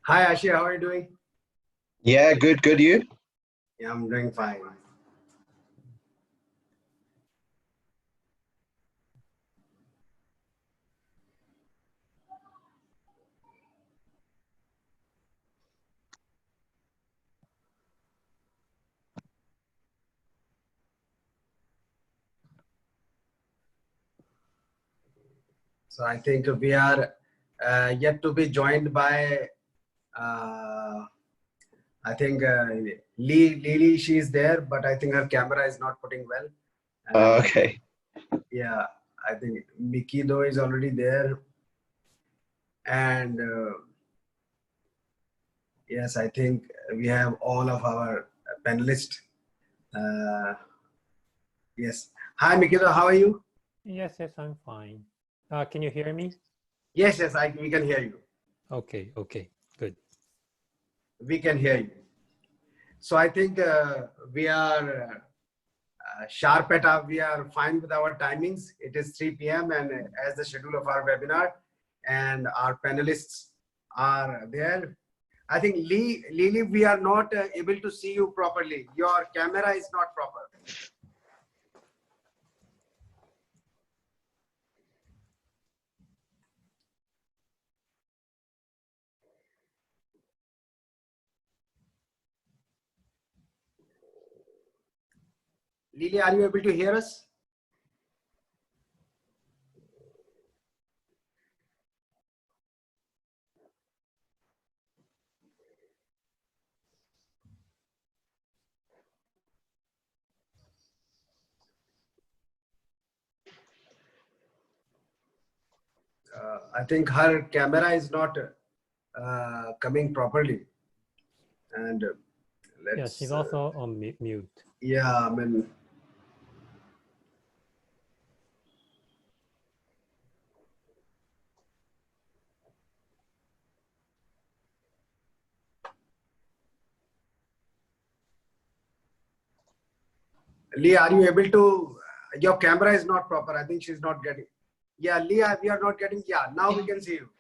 Hi, Ashia, how are you doing? Yeah, good, you? Yeah, I'm doing fine. So I think we are yet to be joined by, I think Lily, she's there, but I think her camera is not putting well. Okay. Yeah, I think Mikito is already there. And yes, I think we have all of our panelists. Yes. Hi, Mikito, how are you? Yes, I'm fine. Can you hear me? Yes, we can hear you. Okay, good. We can hear you. So I think we are sharp at our, we are fine with our timings. It is 3 p.m. and as the schedule of our webinar, and our panelists are there. I think Lily, we are not able to see you properly. Your camera is not proper. Lily, are you able to hear us? I think her camera is not coming properly. And let's. Yeah, she's also on mute. Yeah, I mean. Lee, are you able to, your camera is not proper. I think she's not getting. Yeah, Lee, we are not getting, yeah, now we can see you.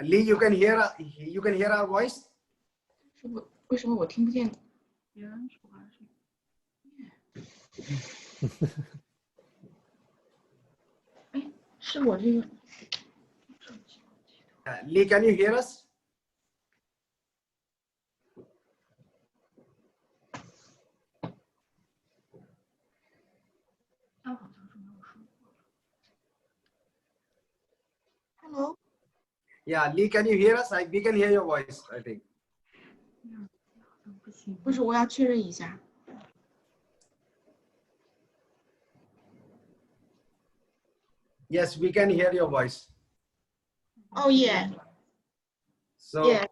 Lee, you can hear our voice? 为什么我听不见别人说话声？哎，是我这个。Lee, can you hear us? Hello. Yeah, Lee, can you hear us? We can hear your voice, I think. 不是，我要确认一下。Yes, we can hear your voice. Oh yeah. So. Yeah.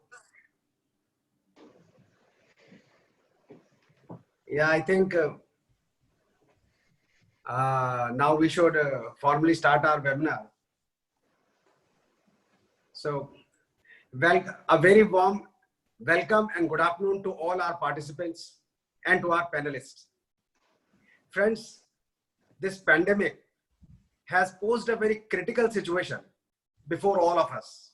Yeah, I think now we should formally start our webinar. So, a very warm welcome and good afternoon to all our participants and to our panelists. Friends, this pandemic has posed a very critical situation before all of us.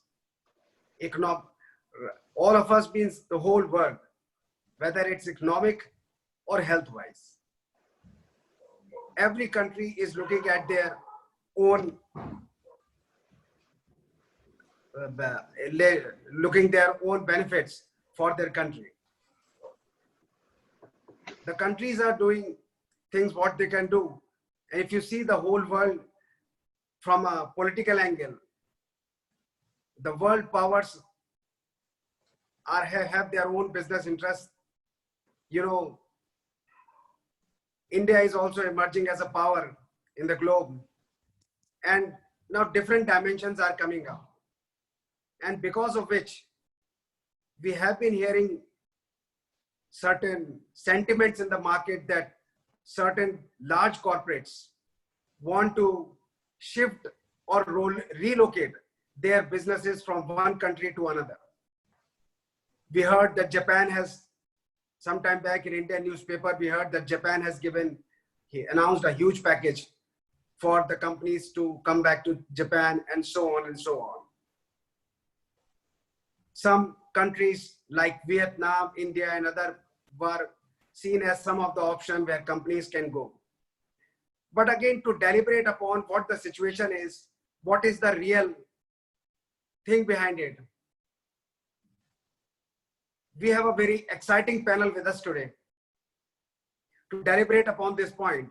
All of us means the whole world, whether it's economic or health-wise. Every country is looking at their own their own benefits for their country. The countries are doing things what they can do. And if you see the whole world from a political angle, the world powers have their own business interests. You know, India is also emerging as a power in the globe. And now different dimensions are coming up. And because of which, we have been hearing certain sentiments in the market that certain large corporates want to shift or relocate their businesses from one country to another. We heard that Japan has, sometime back in Indian newspaper, we heard that Japan has announced a huge package for the companies to come back to Japan and so on and so on. Some countries like Vietnam, India and other were seen as some of the options where companies can go. But again, to deliberate upon what the situation is, what is the real thing behind it, we have a very exciting panel with us today to deliberate upon this point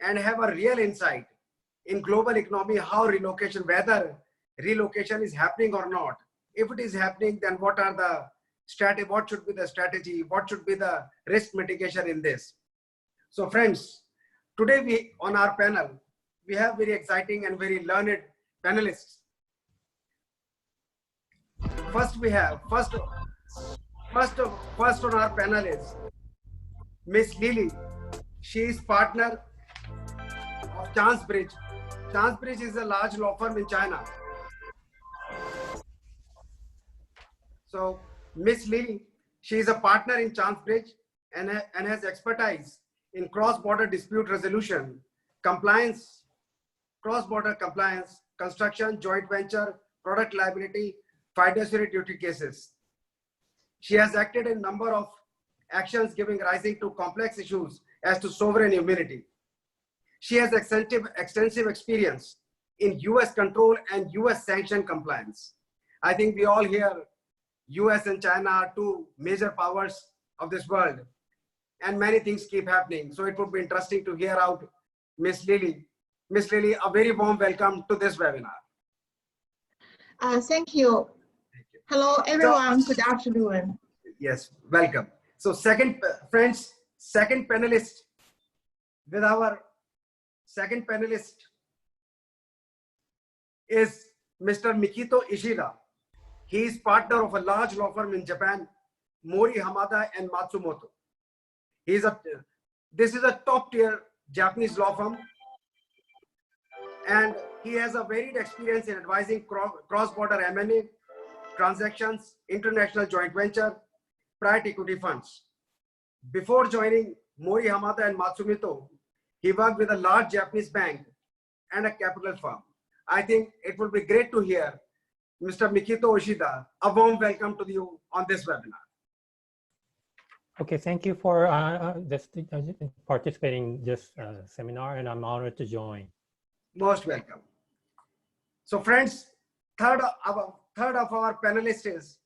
and have a real insight in global economy, how relocation, whether relocation is happening or not. If it is happening, then what are the strategy, what should be the strategy, what should be the risk mitigation in this? So friends, today on our panel, we have very exciting and very learned panelists. First on our panel is Miss Lily. She is partner of Chance Bridge. Chance Bridge is a large law firm in China. So Miss Lily, she is a partner in Chance Bridge and has expertise in cross-border dispute resolution, compliance, cross-border compliance, construction, joint venture, product liability, fiduciary duty cases. She has acted in a number of actions giving rising to complex issues as to sovereign immunity. She has extensive experience in US control and US sanction compliance. I think we all hear US and China are two major powers of this world, and many things keep happening. So it would be interesting to hear out Miss Lily. Miss Lily, a very warm welcome to this webinar. Thank you. Hello, everyone. Good afternoon. Yes, welcome. So second panelist with our second panelist is Mr. Ishida. He is partner of a large law firm in Japan, Mori, Hamada and Matsumoto. This is a top tier Japanese law firm, and he has a varied experience in advising cross-border M&A transactions, international joint venture, private equity funds. Before joining Mori, Hamada and Matsumoto, he worked with a large Japanese bank and a capital firm. I think it would be great to hear Mr. Mikito Ishida. A warm welcome to you on this webinar. Okay, thank you for participating in this seminar, and I'm honored to join. Most welcome. So friends, third of our panelists is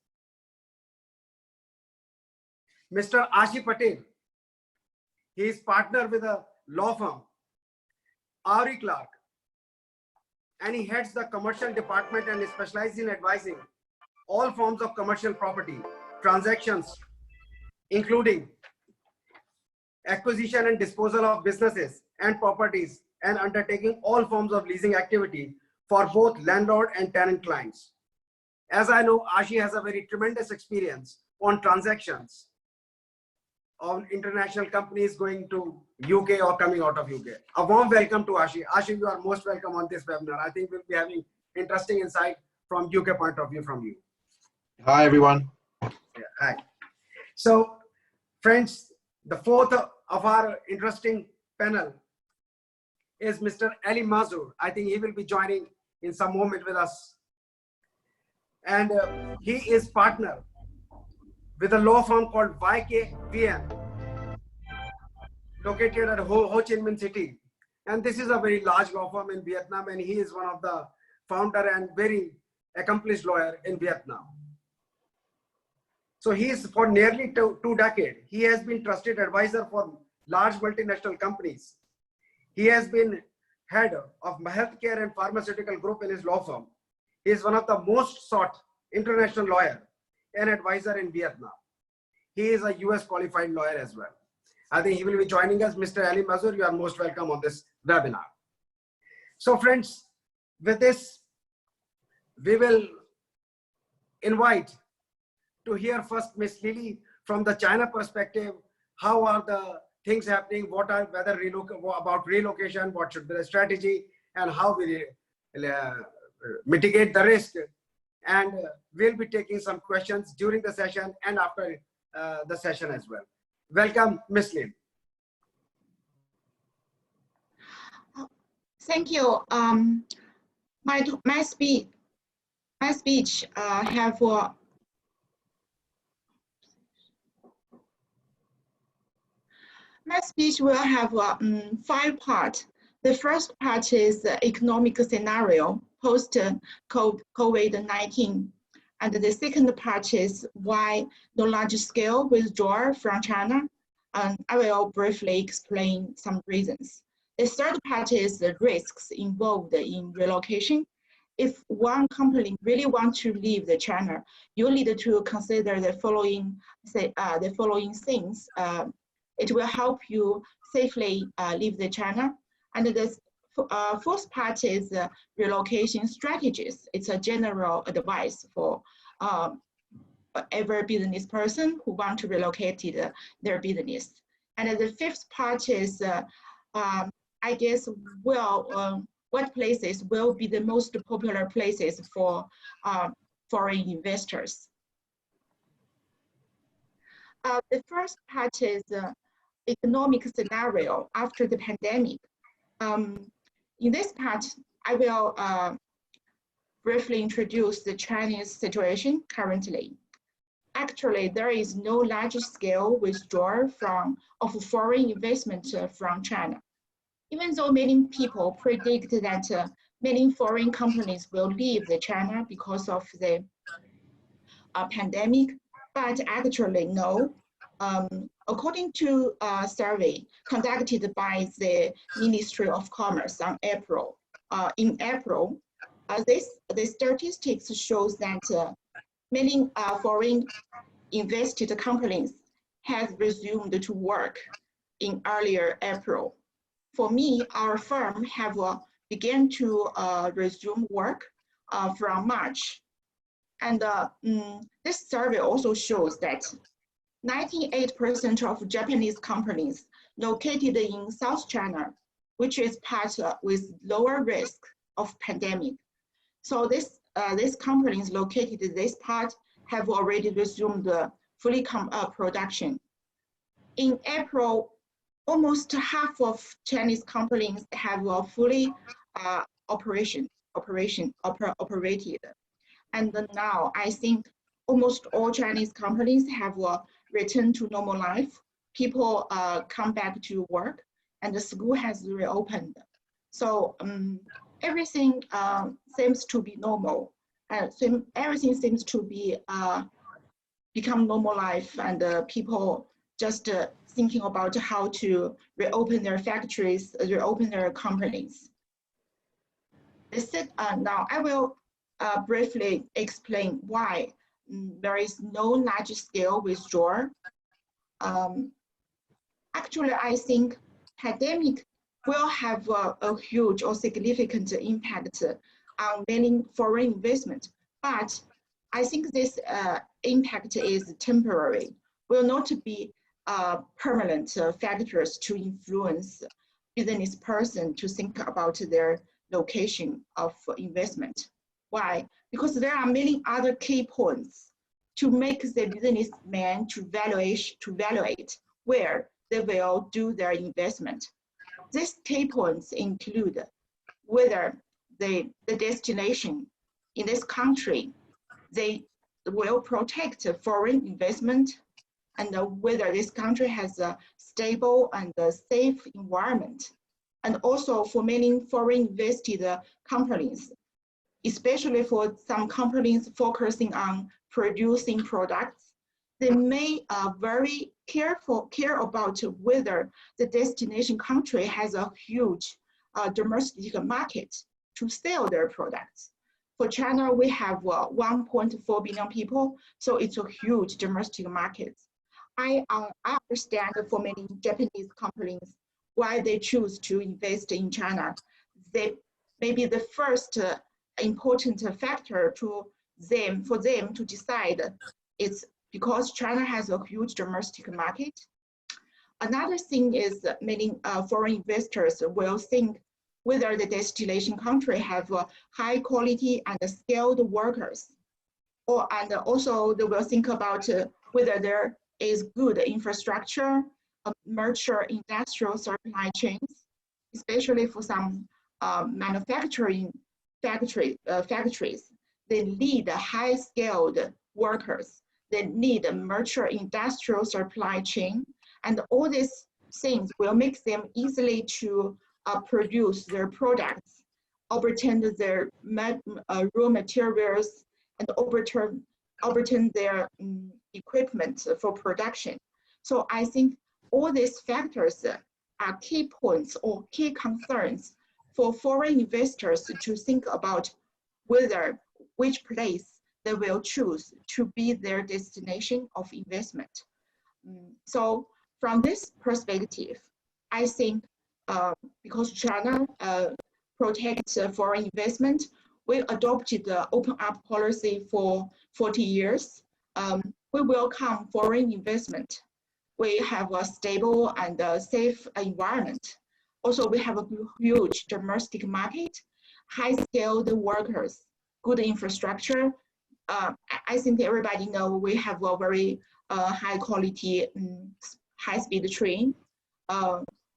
Mr. Ashi Patel. He is partner with a law firm, Ari Clark, and he heads the commercial department and specializes in advising all forms of commercial property transactions, including acquisition and disposal of businesses and properties, and undertaking all forms of leasing activity for both landlord and tenant clients. As I know, Ashi has a very tremendous experience on transactions on international companies going to UK or coming out of UK. A warm welcome to Ashi. Ashi, you are most welcome on this webinar. I think we'll be having interesting insight from UK point of view from you. Hi, everyone. Yeah, hi. So, friends, the fourth of our interesting panel is Mr. Ali Mazur. I think he will be joining in some moment with us. And he is partner with a law firm called YKVN, located at Ho Chi Minh City. And this is a very large law firm in Vietnam, and he is one of the founder and very accomplished lawyer in Vietnam. So he is for nearly two decades. He has been trusted advisor for large multinational companies. He has been head of healthcare and pharmaceutical group in his law firm. He is one of the most sought international lawyer and advisor in Vietnam. He is a US qualified lawyer as well. I think he will be joining us. Mr. Ali Mazur, you are most welcome on this webinar. So friends, with this, we will invite to hear first Ms. Lily from the China perspective. How are the things happening? What are about relocation? What should be the strategy, and how we mitigate the risk? And we'll be taking some questions during the session and after the session as well. Welcome, Ms. Lily. Thank you. My speech have my speech will have 5 parts. The first part is the economic scenario post COVID-19, and the second part is why the large-scale withdrawal from China. And I will briefly explain some reasons. The third part is the risks involved in relocation. If one company really wants to leave the China, you need to consider the following things. It will help you safely leave the China. And the fourth part is relocation strategies. It's a general advice for every business person who want to relocate their business. And the fifth part is, I guess, what places will be the most popular places for foreign investors. The first part is economic scenario after the pandemic. In this part, I will briefly introduce the Chinese situation currently. Actually, there is no large-scale withdrawal of foreign investment from China. Even though many people predict that many foreign companies will leave China because of the pandemic, but actually no. According to a survey conducted by the Ministry of Commerce in April, the statistics shows that many foreign invested companies have resumed to work in earlier April. For me, our firm have began to resume work from March. And this survey also shows that 98% of Japanese companies located in South China, which is part with lower risk of pandemic. So these companies located in this part have already resumed fully production. In April, almost half of Chinese companies have fully operated. And now I think almost all Chinese companies have returned to normal life. People come back to work and the school has reopened. So everything seems to be normal. Everything seems to be become normal life, and people just thinking about how to reopen their factories, reopen their companies. Now I will briefly explain why there is no large-scale withdrawal. Actually, I think pandemic will have a huge or significant impact on many foreign investment, but I think this impact is temporary, will not be permanent factors to influence business person to think about their location of investment. Why? Because there are many other key points to make the businessman to evaluate where they will do their investment. These key points include whether the destination in this country, they will protect foreign investment, and whether this country has a stable and safe environment. And also for many foreign invested companies, especially for some companies focusing on producing products, they may very care about whether the destination country has a huge domestic market to sell their products. For China, we have 1.4 billion people, so it's a huge domestic market. I understand for many Japanese companies why they choose to invest in China. Maybe the first important factor for them to decide is because China has a huge domestic market. Another thing is many foreign investors will think whether the destination country have high quality and skilled workers, and also they will think about whether there is good infrastructure, mature industrial supply chains, especially for some manufacturing factories. They need high-skilled workers. They need a mature industrial supply chain, and all these things will make them easily to produce their products, obtain their raw materials, and obtain their equipment for production. So I think all these factors are key points or key concerns for foreign investors to think about which place they will choose to be their destination of investment. So from this perspective, I think because China protects foreign investment, we adopted the open up policy for 40 years. We welcome foreign investment. We have a stable and safe environment. Also, we have a huge domestic market, high-skilled workers, good infrastructure. I think everybody knows we have a very high-quality, high-speed train.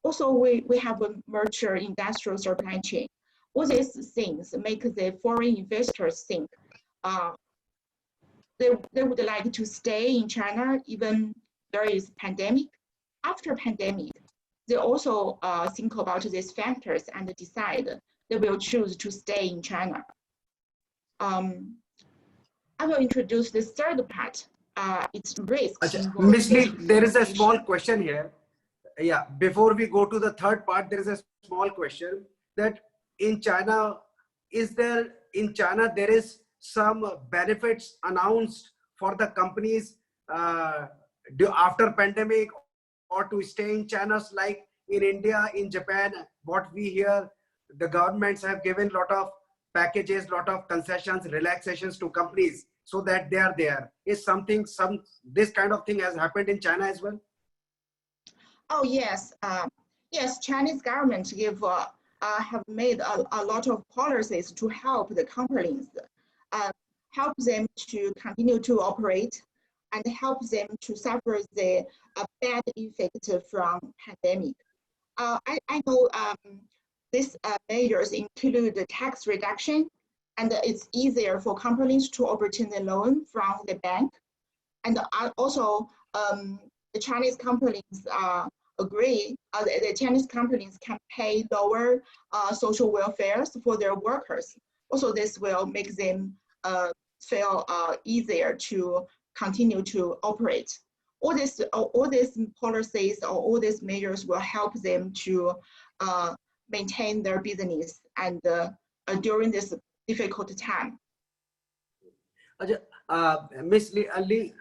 Also, we have a mature industrial supply chain. All these things make the foreign investors think they would like to stay in China even there is pandemic. After pandemic, they also think about these factors and decide they will choose to stay in China. I will introduce the third part. It's risks. Ms. Lee, there is a small question here. Yeah, before we go to the third part, there is a small question that in China, there is some benefits announced for the companies after pandemic or to stay in China, like in India, in Japan, what we hear, the governments have given a lot of packages, lot of concessions, relaxations to companies so that they are there. Is this kind of thing has happened in China as well? Oh yes, yes. Chinese government have made a lot of policies to help the companies, help them to continue to operate, and help them to suffer the bad effect from pandemic. I know these measures include the tax reduction, and it's easier for companies to obtain a loan from the bank, and also the Chinese companies agree the Chinese companies can pay lower social welfare for their workers. Also, this will make them feel easier to continue to operate. All these policies or all these measures will help them to maintain their business and during this difficult time. Ms. Lee,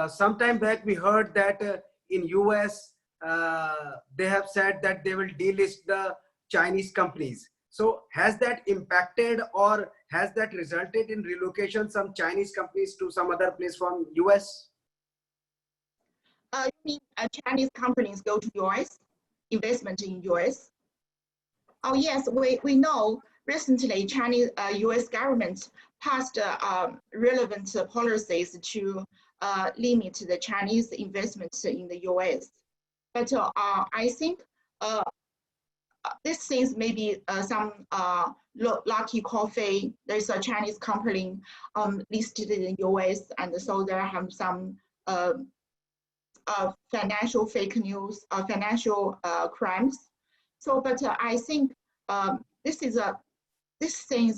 sometime back we heard that in US they have said that they will delist the Chinese companies. So has that impacted or has that resulted in relocation some Chinese companies to some other place from US? You mean Chinese companies go to US, investment in US? Oh yes, we know recently Chinese US government passed relevant policies to limit the Chinese investments in the US. But I think these things may be some lucky coffee. There's a Chinese company listed in the US, and so there have some financial fake news, financial crimes. So, but I think this thing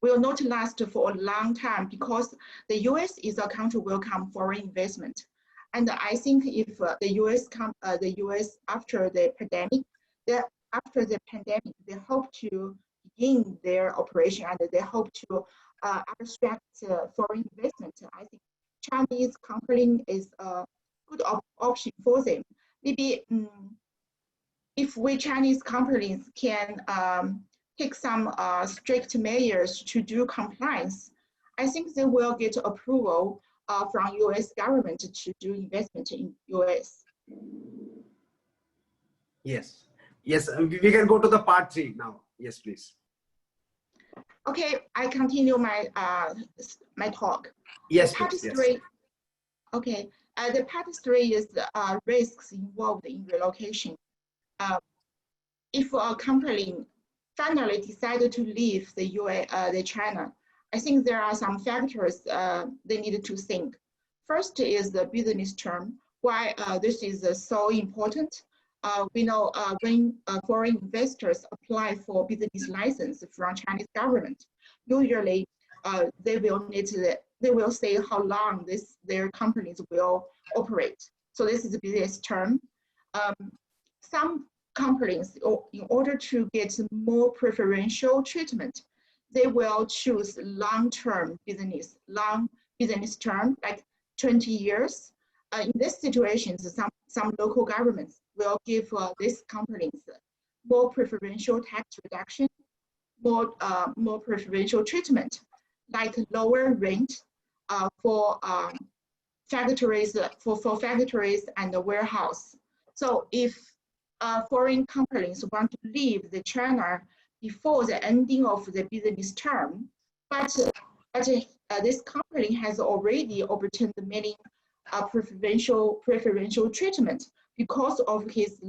will not last for a long time because the US is a country welcome foreign investment, and I think if the US after the pandemic, they hope to begin their operation and they hope to attract foreign investment. I think Chinese company is a good option for them. Maybe if we Chinese companies can take some strict measures to do compliance, I think they will get approval from US government to do investment in US. Yes. Yes, we can go to the part 3 now. Yes, please. Okay, I continue my my talk. Yes, part please. 3. Yes. Okay, the part 3 is risks involved in relocation. if a company finally decided to leave the China, I think there are some factors they needed to think. First is the business term. Why this is so important? We know when foreign investors apply for business license from Chinese government, usually they will say how long their companies will operate. So this is a business term. Some companies, in order to get more preferential treatment, they will choose long business term, like 20 years. In this situation, some local governments will give these companies more preferential tax reduction, more preferential treatment, like lower rent for factories and the warehouse. So if foreign companies want to leave the China before the ending of the business term, but this company has already obtained many preferential treatment because of his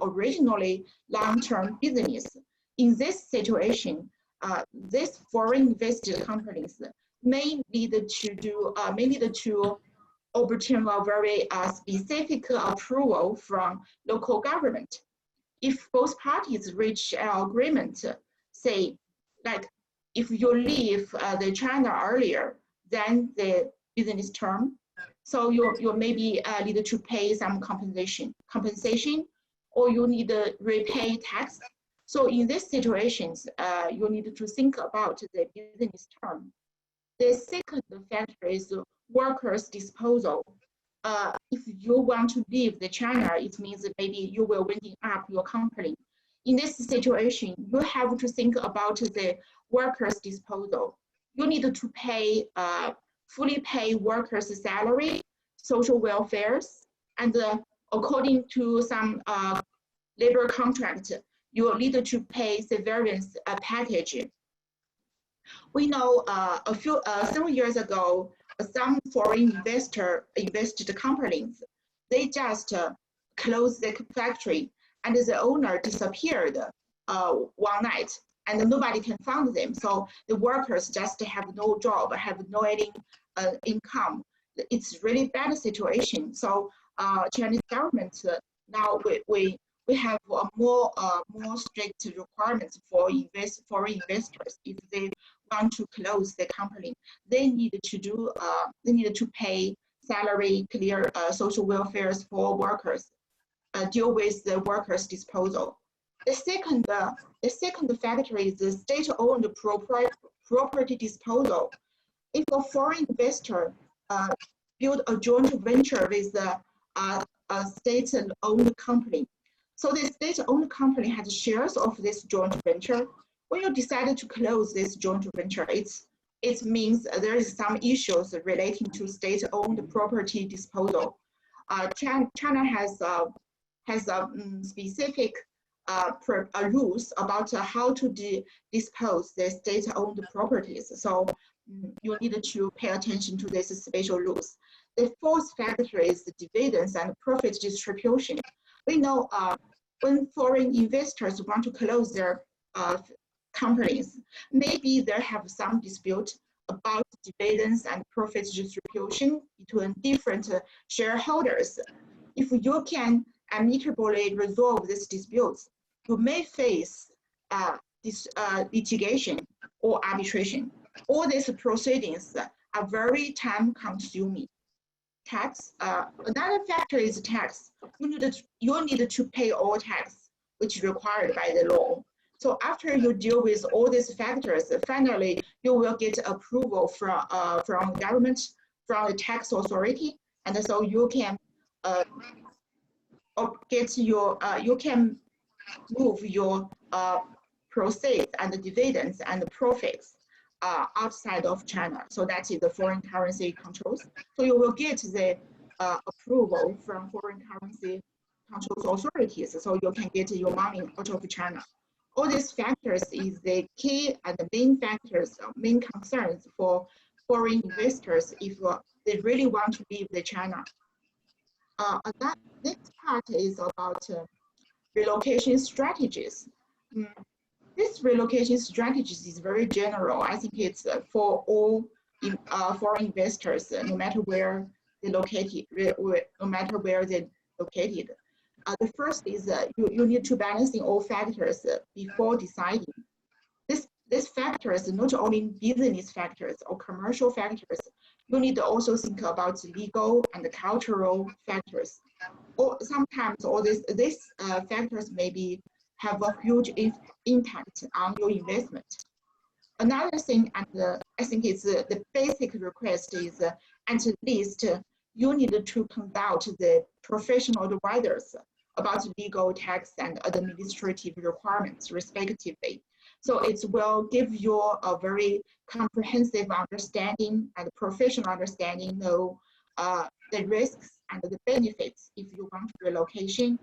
originally long-term business. In this situation, these foreign invested companies may need to obtain a very specific approval from local government. If both parties reach an agreement, say, like if you leave the China earlier than the business term, so you maybe need to pay some compensation, or you need to repay tax. So in these situations, you need to think about the business term. The second factor is workers' disposal. If you want to leave the China, it means that maybe you will winding up your company. In this situation, you have to think about the workers' disposal. You need to pay, fully pay workers' salary, social welfares, and according to some labor contract, you will need to pay severance package. We know several years ago, some foreign invested companies, they just closed the factory and the owner disappeared one night and nobody can find them. So the workers just have no job, have no any income. It's really bad situation. So Chinese government now we have a more strict requirements for foreign investors. If they want to close the company, they need to pay salary, clear social welfares for workers, deal with the workers' disposal. The second factor is the state-owned property disposal. If a foreign investor build a joint venture with a state-owned company, so the state-owned company has shares of this joint venture. When you decided to close this joint venture, it means there is some issues relating to state-owned property disposal. China has specific rules about how to dispose the state-owned properties. So you need to pay attention to these special rules. The fourth factor is the dividends and profit distribution. We know when foreign investors want to close their companies, maybe they have some dispute about dividends and profit distribution between different shareholders. If you can amicably resolve these disputes, you may face this litigation or arbitration. All these proceedings are very time-consuming. Tax. Another factor is tax. You need to pay all tax, which is required by the law. So after you deal with all these factors, finally you will get approval from government, from the tax authority, and so you can you can move your proceeds and the dividends and the profits outside of China. So that is the foreign currency controls. So you will get the approval from foreign currency controls authorities, so you can get your money out of China. All these factors is the key and the main factors, main concerns for foreign investors if they really want to leave the China. That next part is about relocation strategies. This relocation strategies is very general. I think it's for all foreign investors, no matter where they located, no matter where they located. The first is you need to balancing all factors before deciding. These factors, not only business factors or commercial factors, you need to also think about legal and cultural factors. Or sometimes all these factors maybe have a huge impact on your investment. Another thing, and I think it's the basic request is at least you need to consult the professional advisors about legal, tax, and administrative requirements, respectively. So it will give you a very comprehensive understanding and professional understanding of the risks and the benefits if you want relocation.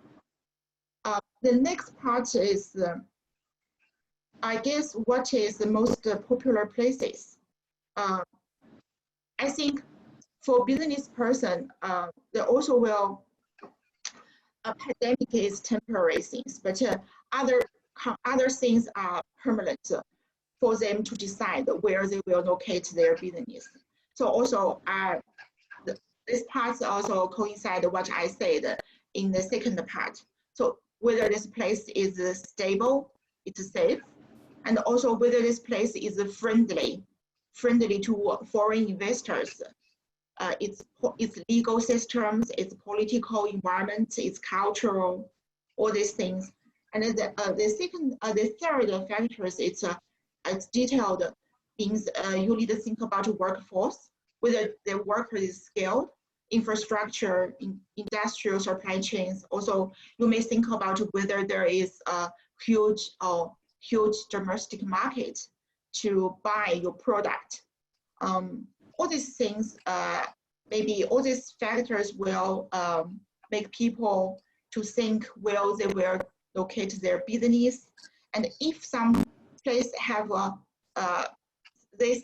The next part is, I guess, what is the most popular places? I think for business person, they also will, a pandemic is temporary things, but other things are permanent for them to decide where they will locate their business. So also, this part also coincide with what I said in the second part. So whether this place is stable, it's safe, and also whether this place is friendly to foreign investors. Its legal systems, its political environment, its cultural, all these things. And the third factors, it's detailed, means you need to think about workforce, whether the worker is skilled, infrastructure, industrial supply chains. Also, you may think about whether there is a huge domestic market to buy your product. All these things, maybe all these factors will make people to think where they will locate their business, and if some place have these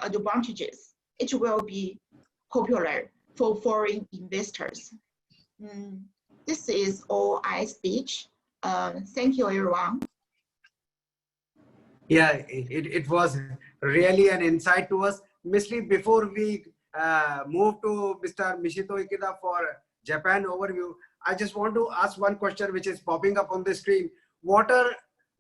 advantages, it will be popular for foreign investors. This is all I speech. Thank you, everyone. Yeah, it was really an insight to us. Miss Lee, before we move to Mr. Michito Ikeda for Japan overview, I just want to ask one question which is popping up on the screen. What are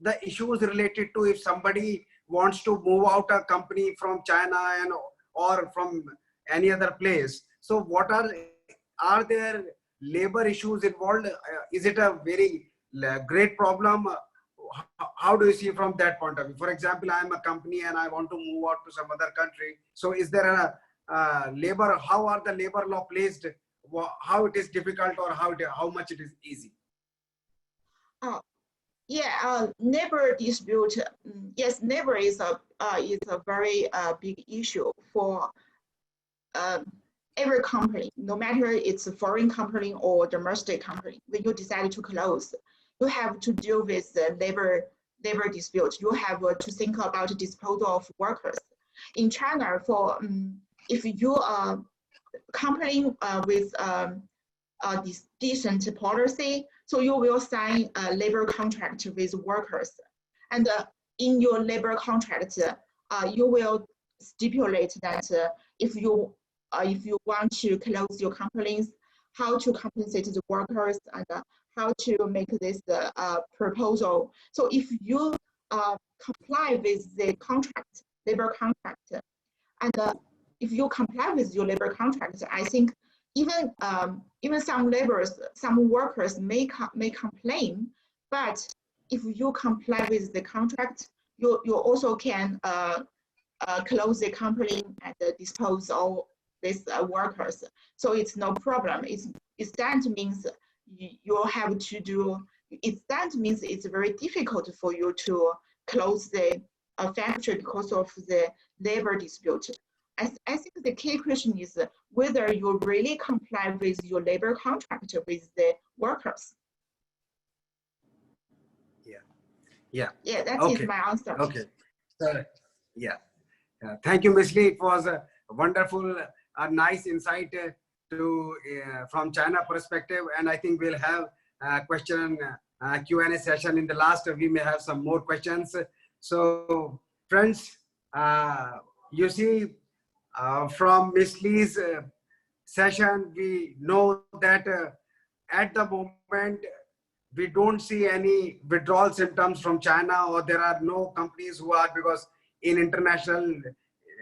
the issues related to if somebody wants to move out a company from China and or from any other place? So what are there labor issues involved? Is it a very great problem? How do you see from that point of view? For example, I am a company and I want to move out to some other country. So is there a labor, how are the labor law placed? How it is difficult or how much it is easy? Yeah, neighbor dispute. Yes, neighbor is a very big issue for every company, no matter it's a foreign company or domestic company. When you decide to close, you have to deal with the labor dispute. You have to think about disposal of workers. In China, for if you are company with this decent policy, so you will sign a labor contract with workers, and in your labor contract, you will stipulate that if you want to close your companies, how to compensate the workers and how to make this proposal. So if you comply with the contract, labor contract, and if you comply with your labor contract, I think even some workers may complain, but if you comply with the contract, you also can close the company and dispose of these workers. So it's no problem. That means you have to do. That means it's very difficult for you to close the factory because of the labor dispute. I think the key question is whether you really comply with your labor contract with the workers. Yeah, that okay. is my answer. Okay. Yeah. Thank you, Ms. Lee. It was a wonderful, nice insight from China perspective, and I think we'll have question and Q&A session. In the last, we may have some more questions. So, friends, you see, from Ms. Lee's session, we know that at the moment, we don't see any withdrawal symptoms from China, or there are no companies who are, because in international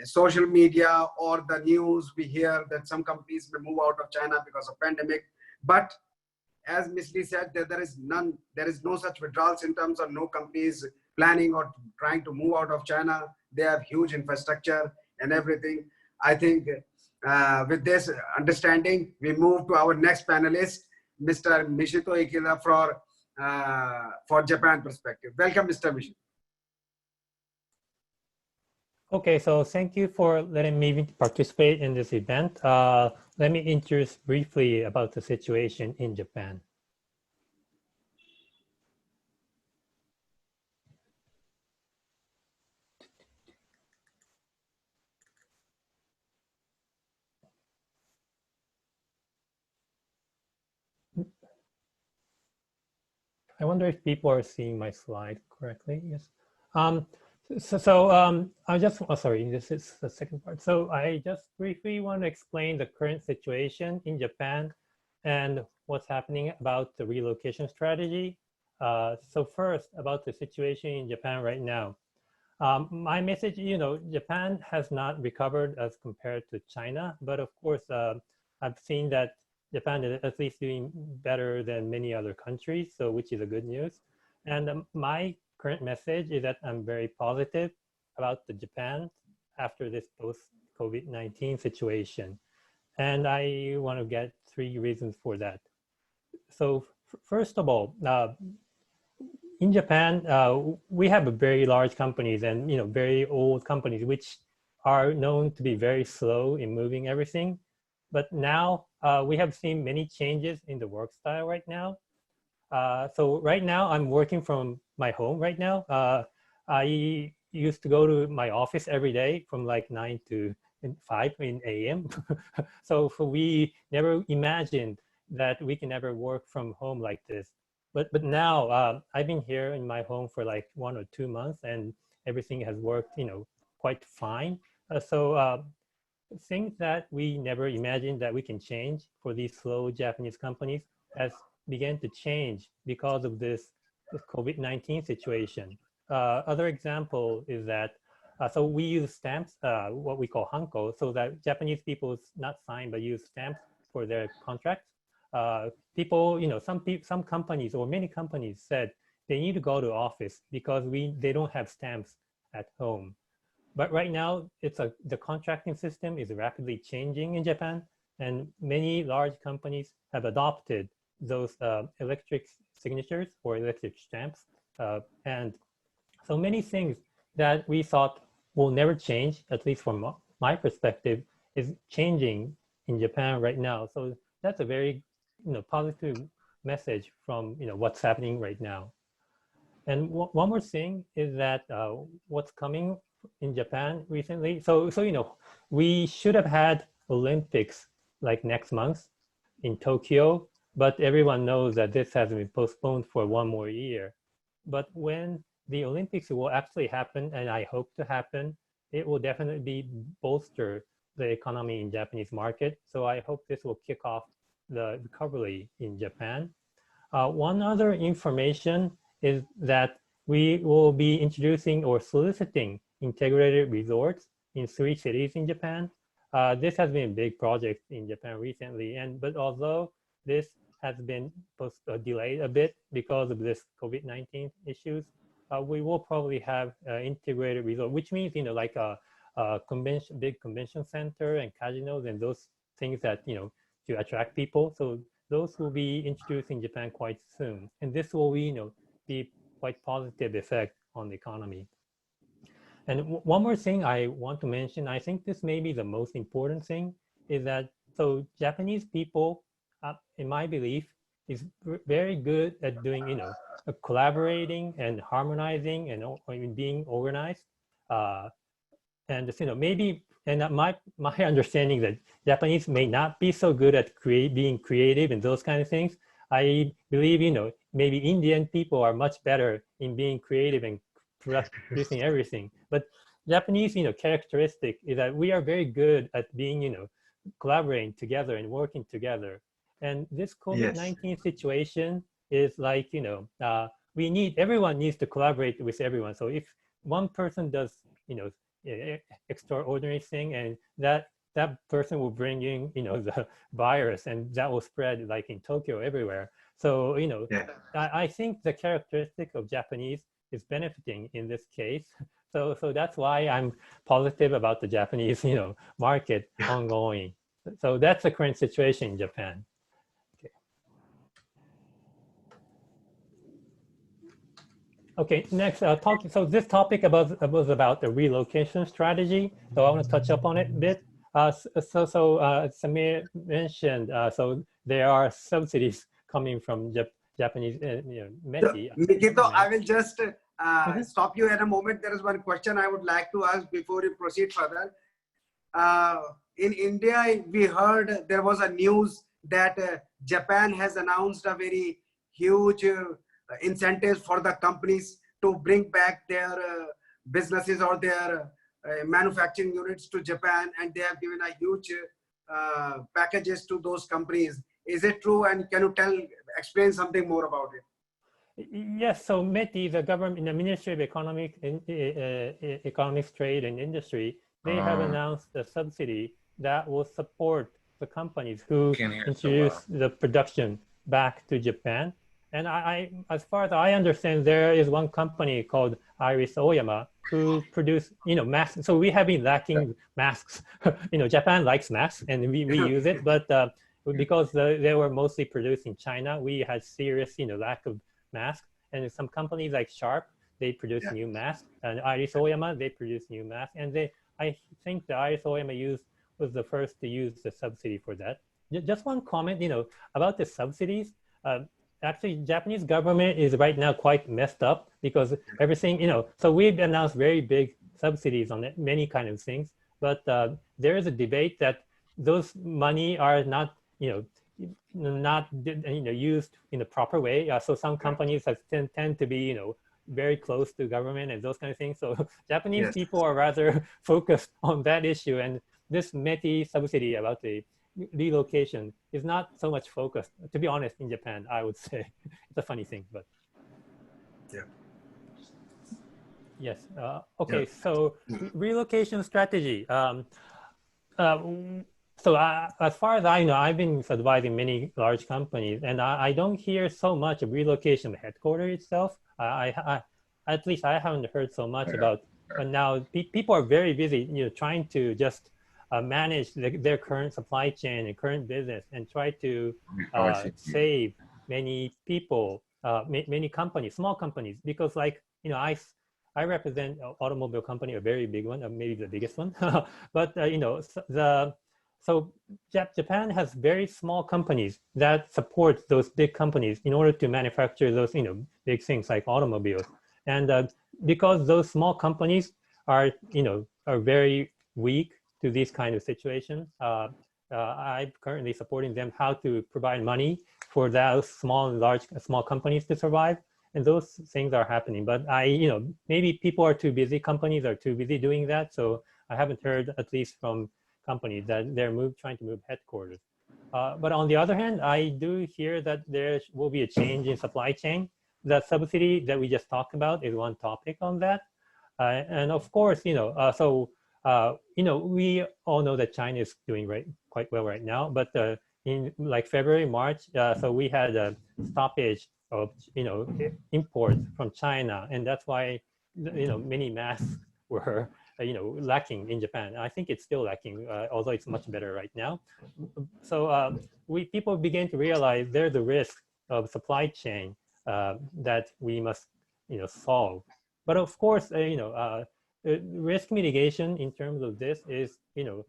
social media or the news, we hear that some companies may move out of China because of pandemic. But as Ms. Lee said, that there is no such withdrawal symptoms, or no companies planning or trying to move out of China. They have huge infrastructure and everything. I think with this understanding, we move to our next panelist, Mr. Mikito Ikeda for Japan perspective. Welcome, Mr. Mikito. Okay, so thank you for letting me participate in this event. Let me introduce briefly about the situation in Japan. I wonder if people are seeing my slide correctly. Yes. I just, oh, sorry, this is the second part. So I just briefly want to explain the current situation in Japan and what's happening about the relocation strategy. So first, about the situation in Japan right now. My message, Japan has not recovered as compared to China, but of course, I've seen that Japan is at least doing better than many other countries, so which is a good news. And my current message is that I'm very positive about the Japan after this post-COVID-19 situation. And I want to get 3 reasons for that. So first of all, in Japan, we have very large companies and very old companies which are known to be very slow in moving everything. But now we have seen many changes in the work style right now. So right now I'm working from my home right now. I used to go to my office every day from like 9 to 5 in a.m. So we never imagined that we can ever work from home like this. But now I've been here in my home for like 1 or 2 months, and everything has worked, quite fine. Things that we never imagined that we can change for these slow Japanese companies has began to change because of this COVID-19 situation. Other example is that, so we use stamps, what we call hanko, so that Japanese people not sign but use stamps for their contracts. People, some companies or many companies said they need to go to office because they don't have stamps at home. But right now, the contracting system is rapidly changing in Japan, and many large companies have adopted those electric signatures or electric stamps. And so many things that we thought will never change, at least from my perspective, is changing in Japan right now. So that's a very positive message from what's happening right now. And one more thing is that what's coming in Japan recently. So we should have had Olympics like next month in Tokyo, but everyone knows that this has been postponed for 1 more year. But when the Olympics will actually happen, and I hope to happen, it will definitely bolster the economy in Japanese market. So I hope this will kick off the recovery in Japan. One other information is that we will be introducing or soliciting integrated resorts in 3 cities in Japan. This has been a big project in Japan recently, but although this has been delayed a bit because of this COVID-19 issues, we will probably have integrated resort, which means like a big convention center and casinos and those things that to attract people. So those will be introduced in Japan quite soon, and this will be quite positive effect on the economy. And one more thing I want to mention, I think this may be the most important thing, is that so Japanese people, in my belief, is very good at doing collaborating and harmonizing and being organized. And maybe, and my understanding that Japanese may not be so good at being creative and those kind of things. I believe, maybe Indian people are much better in being creative and producing everything. But Japanese, characteristic is that we are very good at being, collaborating together and working together. And this COVID-19 situation is like, everyone needs to collaborate with everyone. So if one person does, extraordinary thing, and that person will bring in, the virus, and that will spread like in Tokyo everywhere. So, I think the characteristic of Japanese is benefiting in this case. So that's why I'm positive about the Japanese, market ongoing. So that's the current situation in Japan. Okay, next, so this topic was about the relocation strategy. So I want to touch up on it a bit. Samir mentioned, so there are subsidies coming from Japanese, METI. Mikito, I will just stop you at a moment. There is one question I would like to ask before you proceed further. In India, we heard there was a news that Japan has announced a very huge incentives for the companies to bring back their businesses or their manufacturing units to Japan, and they have given a huge packages to those companies. Is it true? And can you explain something more about it? Yes, so METI, the government, the Ministry of Economics, Trade and Industry, they have announced a subsidy that will support the companies who introduce the production back to Japan. And as far as I understand, there is one company called Iris Oyama who produce, masks. So we have been lacking masks. Japan likes masks, and we use it, but because they were mostly produced in China, we had serious, lack of masks. And some companies like Sharp, they produce new masks, and Iris Oyama, they produce new masks. And I think the Iris Oyama was the first to use the subsidy for that. Just one comment, about the subsidies. Actually, Japanese government is right now quite messed up because everything, so we've announced very big subsidies on many kind of things, but there is a debate that those money are not, not used in the proper way. So some companies tend to be, very close to government and those kind of things. So Japanese people are rather focused on that issue, and this METI subsidy about the relocation is not so much focused, to be honest, in Japan, I would say. It's a funny thing, but. Yes, okay, so relocation strategy. So as far as I know, I've been advising many large companies, and I don't hear so much of relocation of headquarters itself. At least I haven't heard so much about, but now people are very busy, trying to just manage their current supply chain and current business and try to save many people, many companies, small companies, because like, I represent an automobile company, a very big one, maybe the biggest one, but so Japan has very small companies that support those big companies in order to manufacture those, big things like automobiles. And because those small companies are very weak to these kind of situations, I'm currently supporting them how to provide money for those small companies to survive. And those things are happening, but maybe people are too busy, companies are too busy doing that. So I haven't heard, at least from companies, that they're trying to move headquarters. But on the other hand, I do hear that there will be a change in supply chain. The subsidy that we just talked about is one topic on that. And of course, we all know that China is doing quite well right now, but in like February, March, so we had a stoppage of, imports from China. And that's why, many masks were, lacking in Japan. I think it's still lacking, although it's much better right now. So people begin to realize there's a risk of supply chain that we must, solve. But of course, risk mitigation in terms of this is, it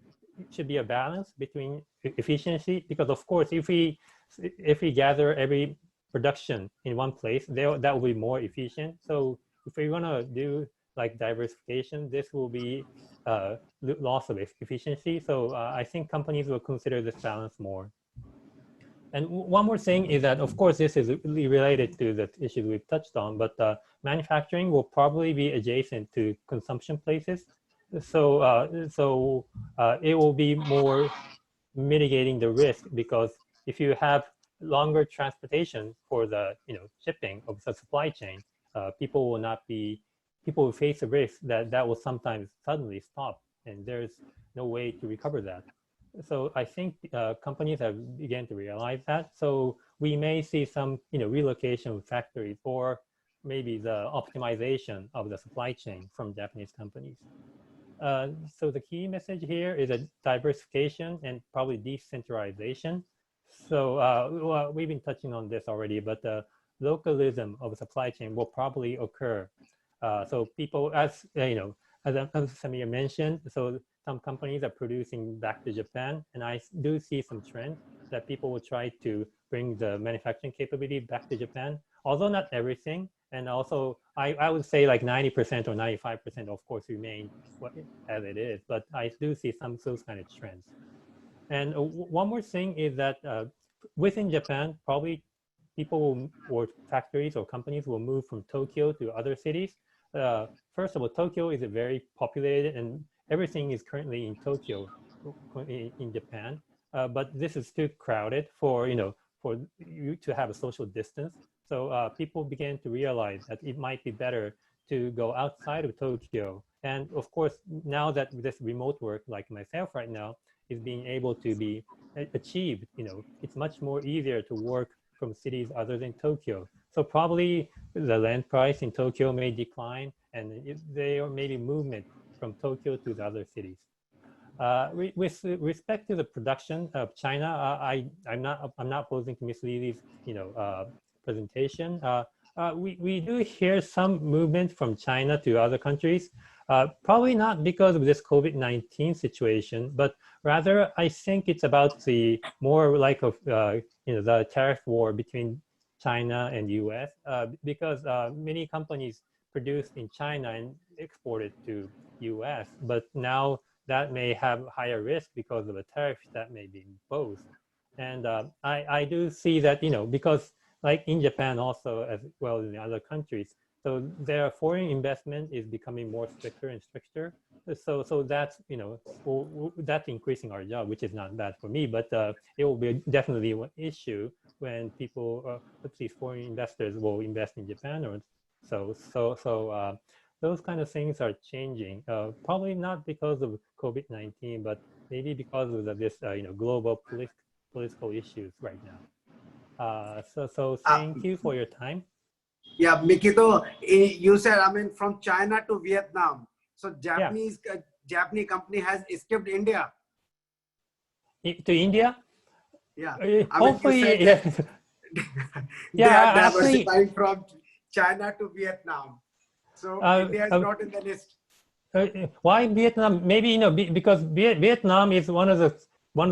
should be a balance between efficiency, because of course, if we gather every production in one place, that will be more efficient. So if we're gonna do like diversification, this will be loss of efficiency. So I think companies will consider this balance more. And one more thing is that, of course, this is really related to the issues we've touched on, but manufacturing will probably be adjacent to consumption places. So it will be more mitigating the risk, because if you have longer transportation for the shipping of the supply chain, people will face a risk that will sometimes suddenly stop, and there's no way to recover that. So I think companies have begun to realize that. So we may see some relocation of factories, or maybe the optimization of the supply chain from Japanese companies. So the key message here is a diversification and probably decentralization. So well, we've been touching on this already, but the localism of the supply chain will probably occur. So people, as as Samir mentioned, so some companies are producing back to Japan, and I do see some trends that people will try to bring the manufacturing capability back to Japan, although not everything. And also, I would say like 90% or 95%, of course, remain as it is. But I do see some those kind of trends. And one more thing is that within Japan, probably people will, or factories or companies will move from Tokyo to other cities. First of all, Tokyo is a very populated, and everything is currently in Tokyo, in Japan. But this is too crowded for for you to have a social distance. So people began to realize that it might be better to go outside of Tokyo. And of course, now that this remote work, like myself right now, is being able to be achieved, it's much more easier to work from cities other than Tokyo. So probably the land price in Tokyo may decline, and there may be movement from Tokyo to the other cities. With respect to the production of China, I'm not opposing to Ms. Lily's presentation. We do hear some movement from China to other countries, probably not because of this COVID-19 situation, but rather I think it's about the more like of the tariff war between China and US, because many companies produced in China and exported to US, but now that may have higher risk because of a tariff that may be imposed. And I do see that, because like in Japan also, as well as in other countries, so their foreign investment is becoming more stricter and stricter. So that's, that's increasing our job, which is not bad for me, but it will be definitely an issue when people, let's see, foreign investors will invest in Japan, or those kind of things are changing. Probably not because of COVID-19, but maybe because of this, global political issues right now. So thank you for your time. Yeah, Mikito, you said, from China to Vietnam. So Japanese company has escaped India. To India? Yeah. Hopefully, yeah. They are actually, diversifying from China to Vietnam. So India is not in the list. Why Vietnam? Maybe because Vietnam is one of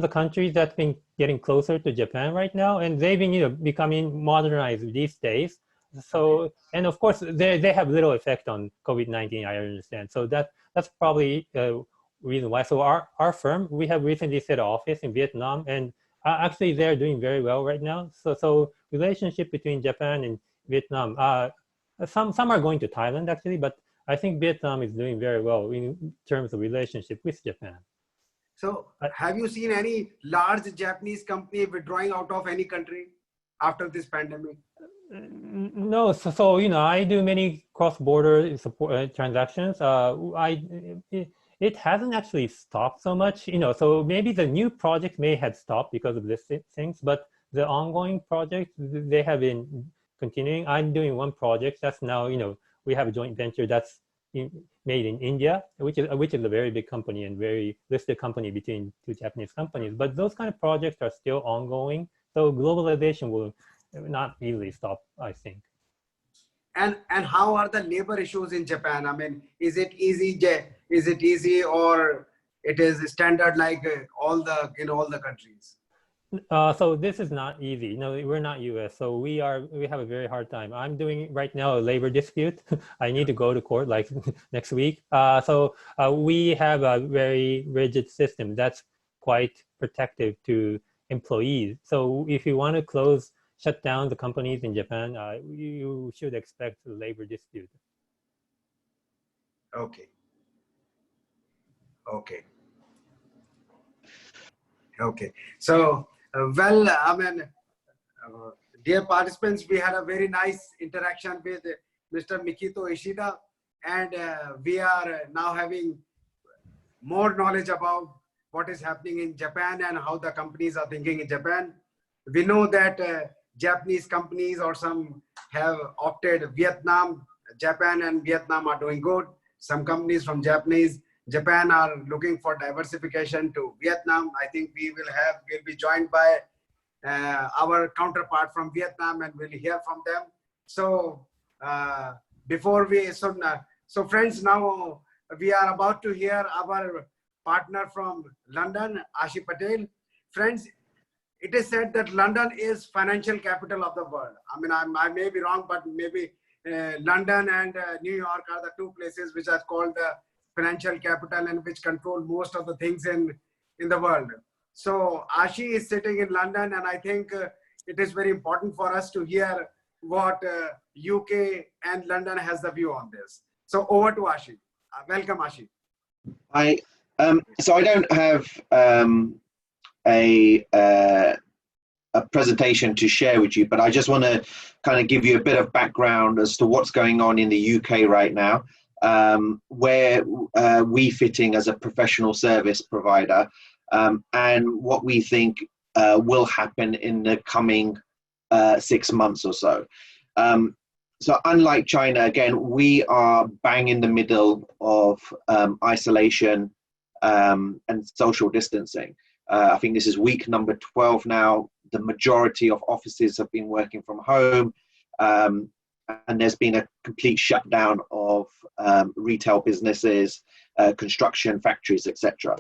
the countries that's been getting closer to Japan right now, and they've been becoming modernized these days. So, and of course they have little effect on COVID-19, I understand. So that's probably a reason why. So our firm, we have recently set an office in Vietnam, and actually they're doing very well right now. So relationship between Japan and Vietnam. Some are going to Thailand actually, but I think Vietnam is doing very well in terms of relationship with Japan. So have you seen any large Japanese company withdrawing out of any country after this pandemic? No, so I do many cross-border support transactions. It hasn't actually stopped so much, so maybe the new project may have stopped because of this things, but the ongoing projects, they have been continuing. I'm doing one project that's now, we have a joint venture that's made in India, which is a very big company and very listed company between two Japanese companies. But those kind of projects are still ongoing. So globalization will not easily stop, I think. And how are the labor issues in Japan? Is it easy? Is it easy, or it is standard like in all the countries? So this is not easy. No, we're not US, so we have a very hard time. I'm doing right now a labor dispute. I need to go to court like next week. We have a very rigid system that's quite protective to employees. So if you want to shut down the companies in Japan, you should expect a labor dispute. Okay. Okay. Okay. So, well, I mean, dear participants, we had a very nice interaction with Mr. Mikito Ishida, and we are now having more knowledge about what is happening in Japan and how the companies are thinking in Japan. We know that Japanese companies or some have opted Vietnam, Japan and Vietnam are doing good. Some companies from Japan are looking for diversification to Vietnam. I think we'll be joined by our counterpart from Vietnam, and we'll hear from them. So so friends, now we are about to hear our partner from London, Ashi Patel. Friends, it is said that London is financial capital of the world. I mean, I may be wrong, but maybe London and New York are the two places which are called financial capital and which control most of the things in the world. So Ashi is sitting in London, and I think it is very important for us to hear what UK and London has the view on this. So over to Ashi. Welcome, Ashi. So I don't have a presentation to share with you, but I just want to kind of give you a bit of background as to what's going on in the UK right now, where we fitting as a professional service provider, and what we think will happen in the coming 6 months or so. So unlike China, again, we are bang in the middle of isolation and social distancing. I think this is week number 12 now. The majority of offices have been working from home, and there's been a complete shutdown of retail businesses, construction, factories, etc.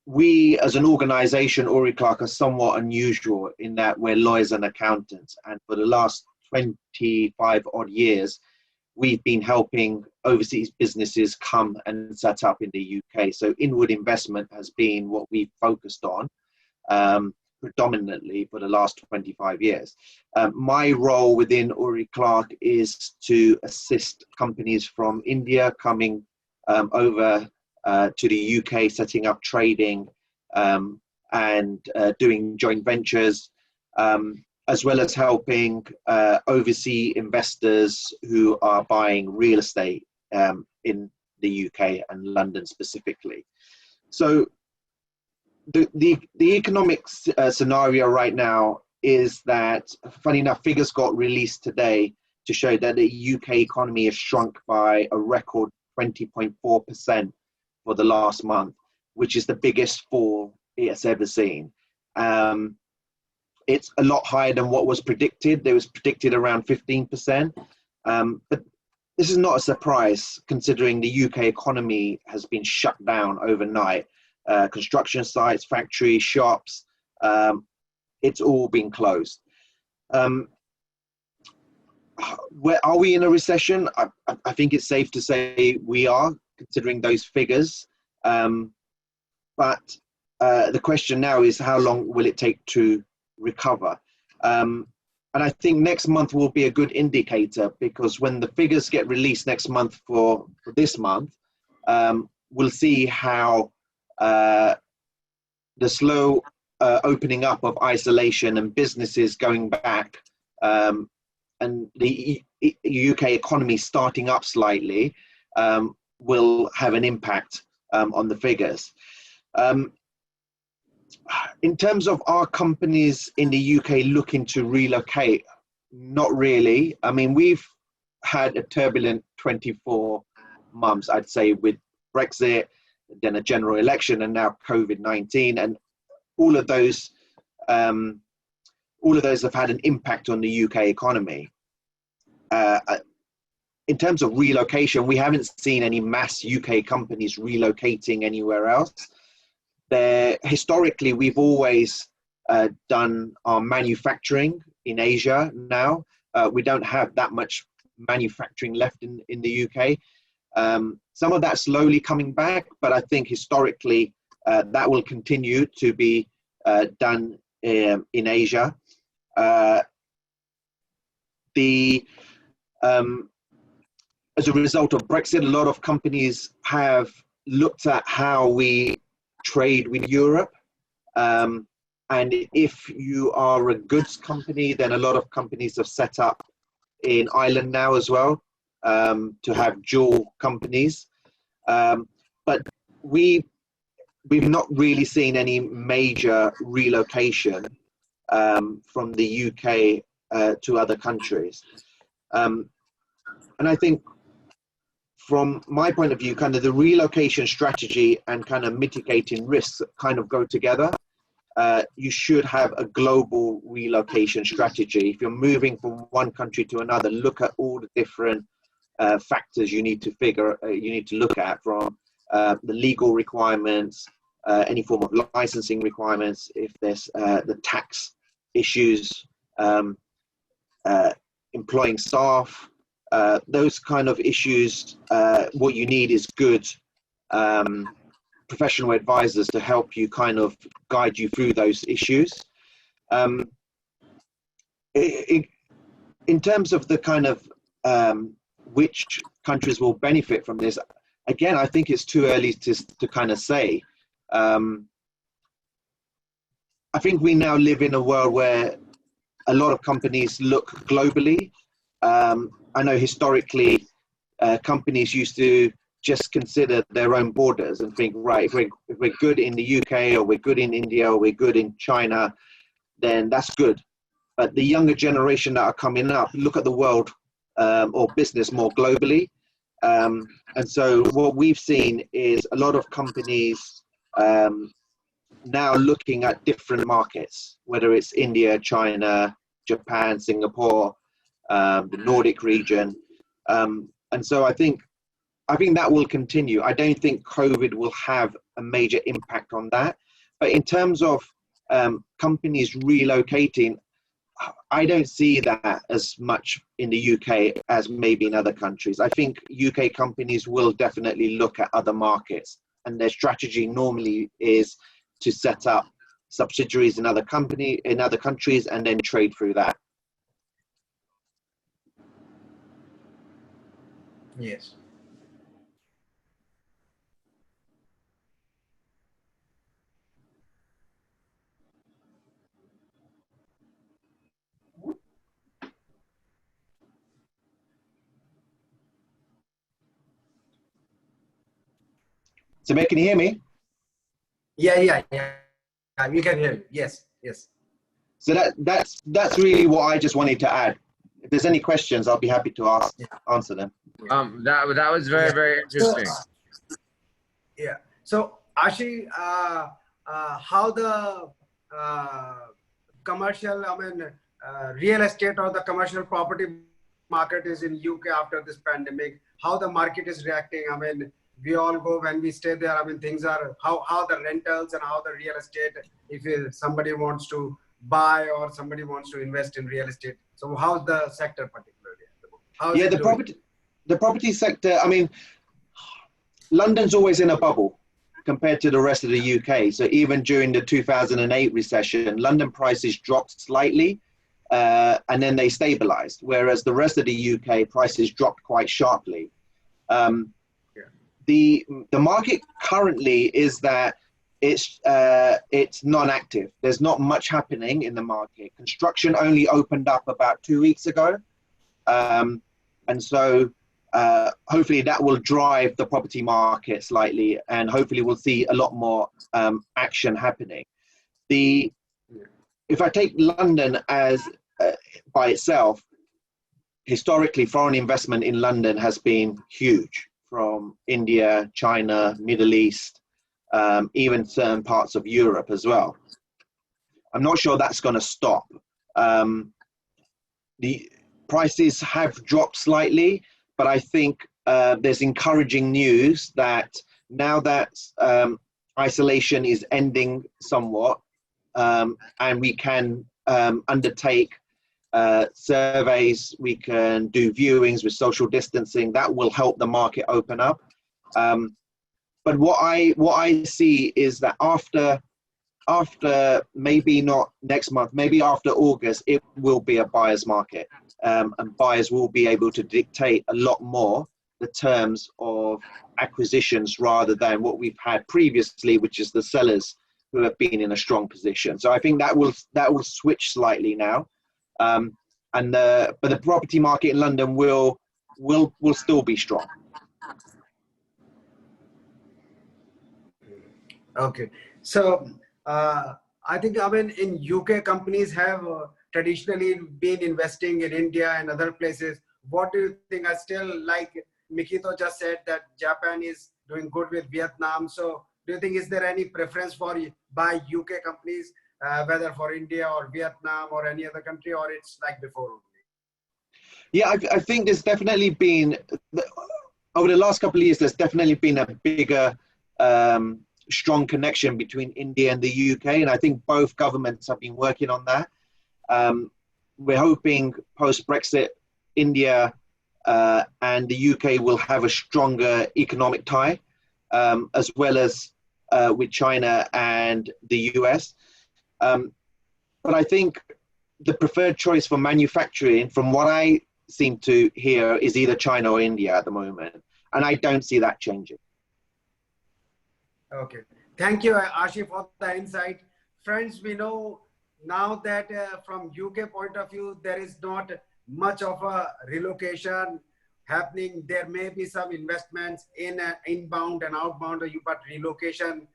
We as an organization, Ori Clark, are somewhat unusual in that we're lawyers and accountants, and for the last 25 odd years, we've been helping overseas businesses come and set up in the UK. So inward investment has been what we've focused on predominantly for the last 25 years. My role within Ori Clark is to assist companies from India coming over to the UK, setting up trading and doing joint ventures, as well as helping overseas investors who are buying real estate in the UK and London specifically. So the economic scenario right now is that, funny enough, figures got released today to show that the UK economy has shrunk by a record 20.4% for the last month, which is the biggest fall it's ever seen. It's a lot higher than what was predicted. There was predicted around 15%. But this is not a surprise considering the UK economy has been shut down overnight. Construction sites, factories, shops, it's all been closed. Where are we in a recession? I think it's safe to say we are, considering those figures. But the question now is, how long will it take to recover? And I think next month will be a good indicator, because when the figures get released next month for this month, we'll see how the slow opening up of isolation and businesses going back, and the UK economy starting up slightly, will have an impact on the figures. In terms of our companies in the UK looking to relocate, not really. I mean, we've had a turbulent 24 months, I'd say, with Brexit, then a general election, and now COVID-19, and all of those have had an impact on the UK economy. In terms of relocation, we haven't seen any mass UK companies relocating anywhere else. Historically, we've always done our manufacturing in Asia now. We don't have that much manufacturing left in the UK. Some of that's slowly coming back, but I think historically that will continue to be done in Asia. As a result of Brexit, a lot of companies have looked at how we trade with Europe. And if you are a goods company, then a lot of companies have set up in Ireland now as well, to have dual companies. But we've not really seen any major relocation from the UK to other countries. And I think from my point of view, kind of the relocation strategy and kind of mitigating risks kind of go together. You should have a global relocation strategy. If you're moving from one country to another, look at all the different factors you need to look at, from the legal requirements, any form of licensing requirements, if there's the tax issues, employing staff, those kind of issues. What you need is good professional advisors to help you kind of guide you through those issues. In terms of the kind of which countries will benefit from this, again, I think it's too early to kind of say. I think we now live in a world where a lot of companies look globally. I know historically companies used to just consider their own borders and think, right, if we're good in the UK, or we're good in India, or we're good in China, then that's good. But the younger generation that are coming up look at the world or business more globally. And so what we've seen is a lot of companies now looking at different markets, whether it's India, China, Japan, Singapore, the Nordic region. And so I think that will continue. I don't think COVID will have a major impact on that. But in terms of companies relocating, I don't see that as much in the UK as maybe in other countries. I think UK companies will definitely look at other markets, and their strategy normally is to set up subsidiaries in other countries and then trade through that. Yes. So, can you hear me? Yeah. We can hear you. Yes. So that's really what I just wanted to add. If there's any questions, I'll be happy to answer them. That was very interesting. So Ashi, how the commercial, real estate or the commercial property market is in UK after this pandemic? How the market is reacting? We all go when we stay there. Things are how the rentals and how the real estate. If somebody wants to buy or somebody wants to invest in real estate, so how's the sector particularly? The property sector. London's always in a bubble compared to the rest of the UK. So even during the 2008 recession, London prices dropped slightly, and then they stabilized. Whereas the rest of the UK prices dropped quite sharply. The market currently is that it's non-active. There's not much happening in the market. Construction only opened up about 2 weeks ago, and so hopefully that will drive the property market slightly, and hopefully we'll see a lot more action happening. If I take London as by itself, historically foreign investment in London has been huge, from India, China, Middle East, even certain parts of Europe as well. I'm not sure that's going to stop. The prices have dropped slightly, but I think there's encouraging news that now that isolation is ending somewhat, and we can undertake surveys, we can do viewings with social distancing, that will help the market open up. but what I see is that after maybe not next month, maybe after August, it will be a buyer's market, and buyers will be able to dictate a lot more the terms of acquisitions rather than what we've had previously, which is the sellers who have been in a strong position. So I think that will switch slightly now, but the property market in London will still be strong. Okay, so I think, I mean, in UK, companies have traditionally been investing in India and other places. What do you think? I still, like Mikito just said, that Japan is doing good with Vietnam. So do you think, is there any preference by UK companies, whether for India or Vietnam or any other country, or it's like before only? Yeah, I think there's definitely been, over the last couple of years, there's definitely been a bigger, strong connection between India and the UK. And I think both governments have been working on that. We're hoping post-Brexit, India and the UK will have a stronger economic tie, as well as with China and the US. But I think the preferred choice for manufacturing, from what I seem to hear, is either China or India at the moment. And I don't see that changing. Okay. Thank you, Ashi, for the insight. Friends, we know now that from UK point of view, there is not much of a relocation happening. There may be some investments in inbound and outbound, but relocation,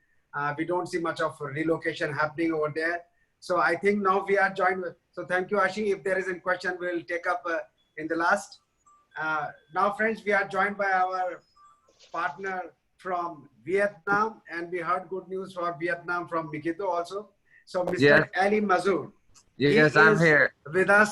we don't see much of relocation happening over there. So I think now we are joined with, so thank you, Ashi. If there is a question, we'll take up in the last. Now, friends, we are joined by our partner from Vietnam, and we heard good news for Vietnam from Mikito also. So Mr. Yes. Ali Mazur. Yes, I'm here. With us.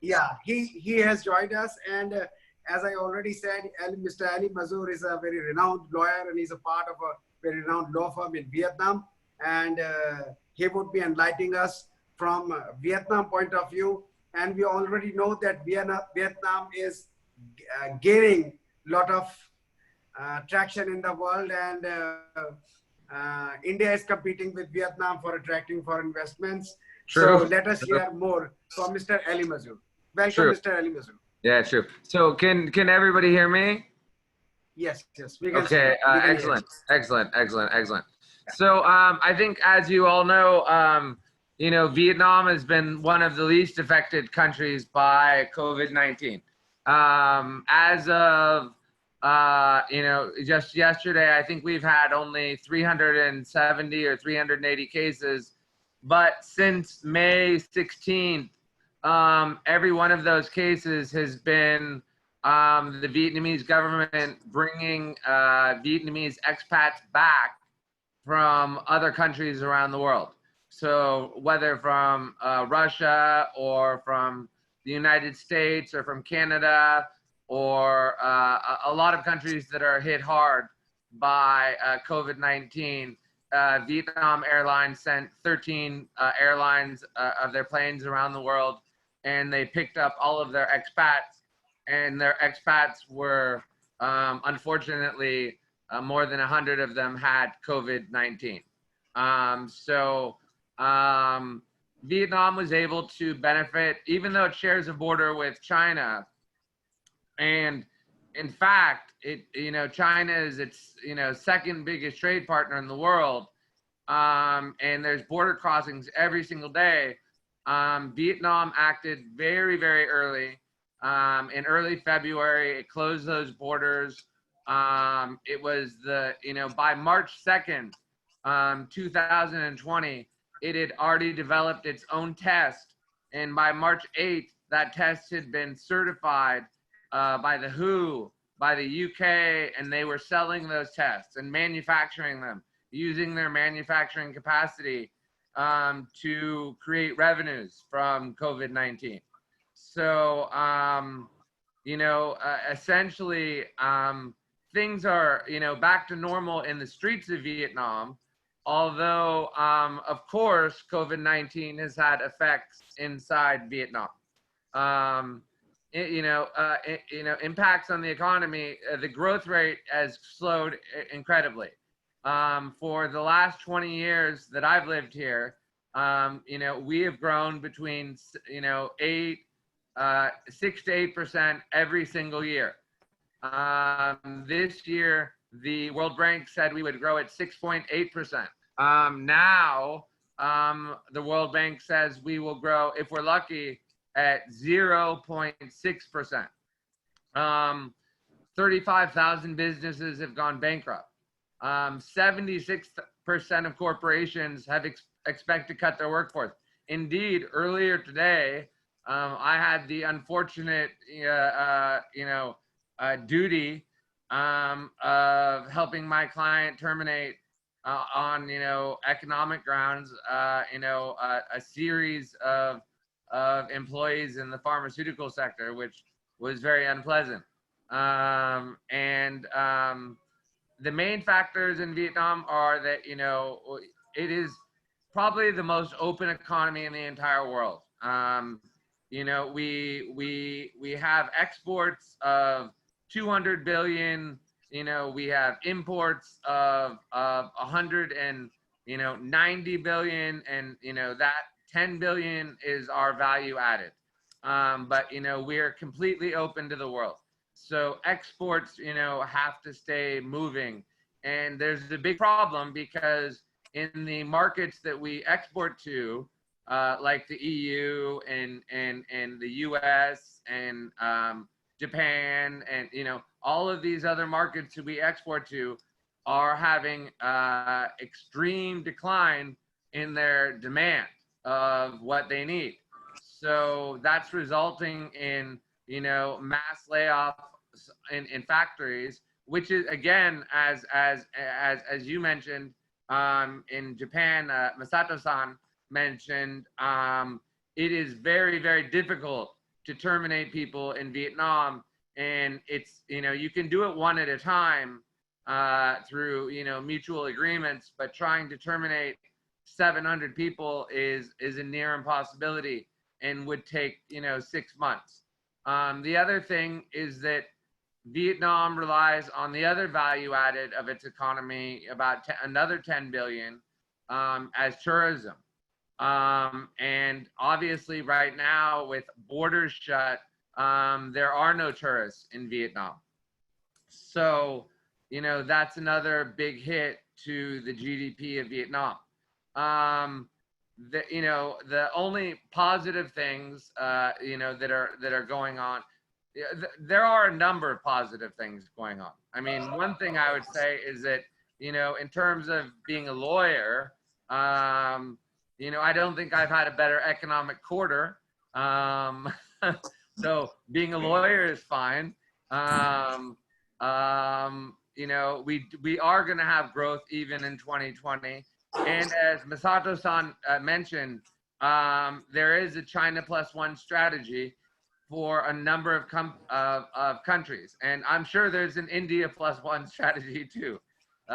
Yeah, he has joined us, and as I already said, Mr. Ali Mazur is a very renowned lawyer, and he's a part of a very renowned law firm in Vietnam, and he would be enlightening us from Vietnam point of view. And we already know that Vietnam is gaining a lot of traction in the world, and India is competing with Vietnam for attracting foreign investments. True. So let us hear more from Mr. Ali Mazur. Welcome, True. Mr. Ali Mazur. Yeah, true. So can everybody hear me? Yes, we can. Okay, excellent. So I think, as you all know, Vietnam has been one of the least affected countries by COVID-19. As of just yesterday, I think we've had only 370 or 380 cases, but since May 16th, every one of those cases has been the Vietnamese government bringing Vietnamese expats back from other countries around the world. So whether from Russia or from the United States or from Canada, or a lot of countries that are hit hard by COVID-19, Vietnam Airlines sent 13 airlines of their planes around the world, and they picked up all of their expats, and their expats were, unfortunately, more than 100 of them had COVID-19. Vietnam was able to benefit, even though it shares a border with China. And in fact, China is its, second biggest trade partner in the world. And there's border crossings every single day. Vietnam acted very, very early. In early February, it closed those borders. It was by March 2nd, 2020, it had already developed its own test. And by March 8th, that test had been certified by the WHO, by the UK, and they were selling those tests and manufacturing them, using their manufacturing capacity to create revenues from COVID-19. So, essentially, things are, back to normal in the streets of Vietnam, although, of course, COVID-19 has had effects inside Vietnam. impacts on the economy, the growth rate has slowed incredibly. For the last 20 years that I've lived here, we have grown between 6 to 8% every single year. This year, the World Bank said we would grow at 6.8%. Now, the World Bank says we will grow, if we're lucky, at 0.6%. 35,000 businesses have gone bankrupt. 76% of corporations have expect to cut their workforce. Indeed, earlier today, I had the unfortunate, duty of helping my client terminate on economic grounds, a series of employees in the pharmaceutical sector, which was very unpleasant. The main factors in Vietnam are that it is probably the most open economy in the entire world. We have exports of 200 billion. We have imports of 190 billion, and that 10 billion is our value added. But we're completely open to the world. So exports, have to stay moving. And there's a big problem because in the markets that we export to, like the EU and the US and Japan and all of these other markets that we export to are having extreme decline in their demand of what they need. So that's resulting in mass layoffs in factories, which is, again, as you mentioned, in Japan, Masato-san mentioned, it is very, very difficult to terminate people in Vietnam, and it's you can do it one at a time through mutual agreements, but trying to terminate 700 people is a near impossibility and would take 6 months. The other thing is that Vietnam relies on the other value added of its economy, about another 10 billion, as tourism. And obviously right now with borders shut, there are no tourists in Vietnam. So, that's another big hit to the GDP of Vietnam. The only positive things, that are going on, there are a number of positive things going on. I mean, one thing I would say is that, in terms of being a lawyer, I don't think I've had a better economic quarter. So being a lawyer is fine. We are going to have growth even in 2020. And as Masato-san mentioned, there is a China +1 strategy for a number of countries, and I'm sure there's an India +1 strategy too. So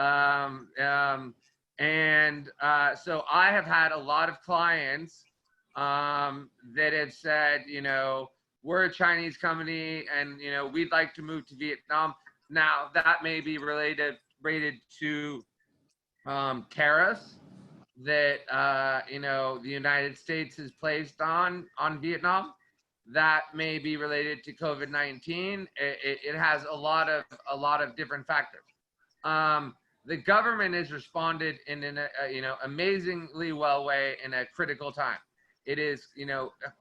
I have had a lot of clients that have said, we're a Chinese company, and we'd like to move to Vietnam. Now that may be related to tariffs that the United States has placed on Vietnam. That may be related to COVID-19. It has a lot of different factors. The government has responded in an amazingly well way in a critical time. It is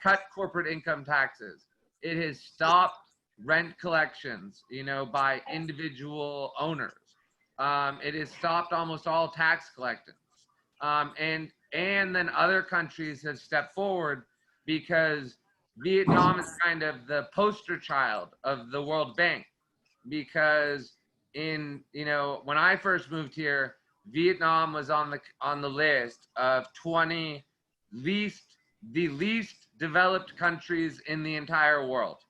cut corporate income taxes. It has stopped rent collections by individual owners. It has stopped almost all tax collections. And then other countries have stepped forward because Vietnam is kind of the poster child of the World Bank, because when I first moved here, Vietnam was on the list of 20 least developed countries in the entire world.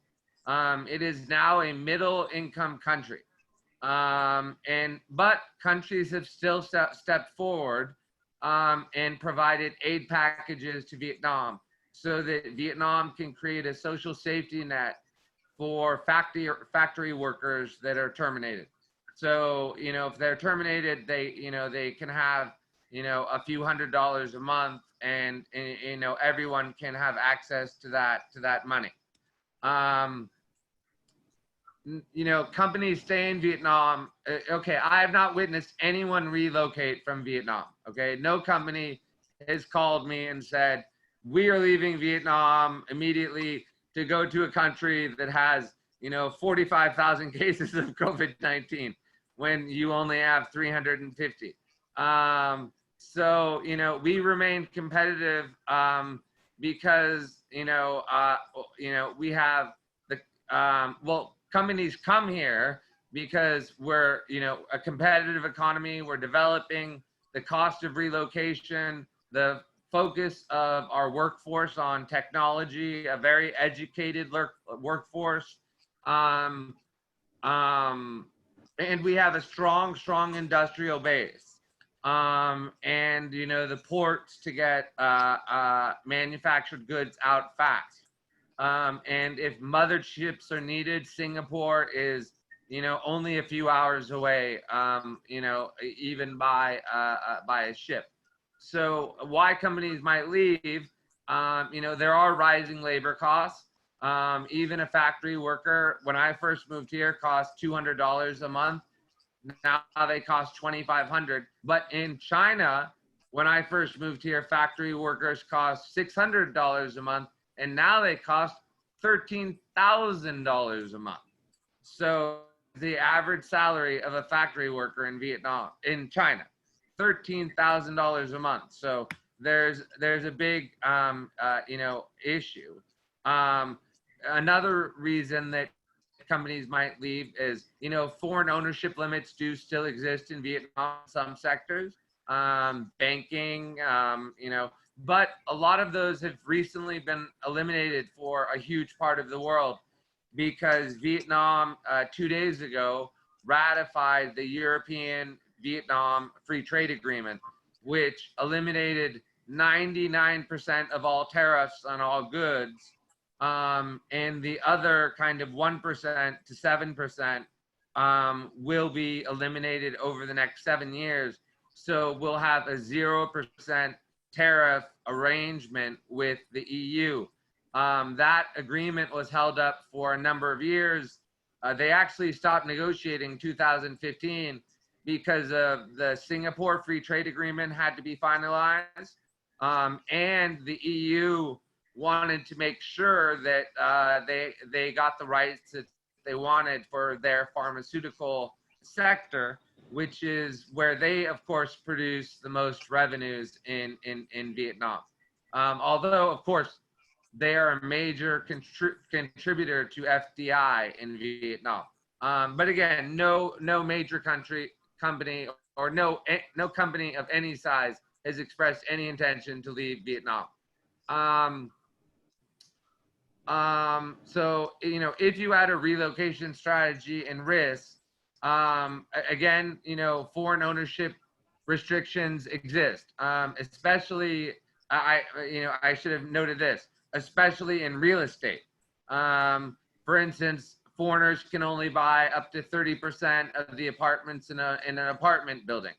It is now a middle income country. But countries have still stepped forward and provided aid packages to Vietnam so that Vietnam can create a social safety net for factory workers that are terminated. So, you know, if they're terminated, they can have, you know, a few $100s a month, and you know, everyone can have access to that money. You know, companies stay in Vietnam. Okay, I have not witnessed anyone relocate from Vietnam. Okay, no company has called me and said, we are leaving Vietnam immediately to go to a country that has, you know, 45,000 cases of COVID-19 when you only have 350. So, you know, we remain competitive because, you know, we have the, well, companies come here because we're, you know, a competitive economy. We're developing. The cost of relocation, the focus of our workforce on technology, a very educated workforce, and we have a strong industrial base, and you know, the ports to get manufactured goods out fast. And if motherships are needed, Singapore is, you know, only a few hours away, you know, even by a ship. So why companies might leave, you know, there are rising labor costs. Even a factory worker, when I first moved here, cost $200 a month. Now they cost $2,500. But in China, when I first moved here, factory workers cost $600 a month, and now they cost $13,000 a month. So the average salary of a factory worker in China, $13,000 a month. So there's a big you know, issue. Another reason that companies might leave is, you know, foreign ownership limits do still exist in Vietnam, some sectors, banking, you know, but a lot of those have recently been eliminated for a huge part of the world, because Vietnam 2 days ago ratified the European Vietnam Free Trade Agreement, which eliminated 99% of all tariffs on all goods, and the other kind of 1% to 7% will be eliminated over the next 7 years. So we'll have a 0% tariff arrangement with the EU. That agreement was held up for a number of years. They actually stopped negotiating in 2015 because of the Singapore Free Trade Agreement had to be finalized, and the EU wanted to make sure that they got the rights that they wanted for their pharmaceutical sector, which is where they, of course, produce the most revenues in Vietnam. Although, of course, they are a major contributor to FDI in Vietnam. But again, no major company or no company of any size has expressed any intention to leave Vietnam. So, you know, if you add a relocation strategy and risk, again, you know, foreign ownership restrictions exist, especially, I should have noted this, especially in real estate. For instance, foreigners can only buy up to 30% of the apartments in an apartment building.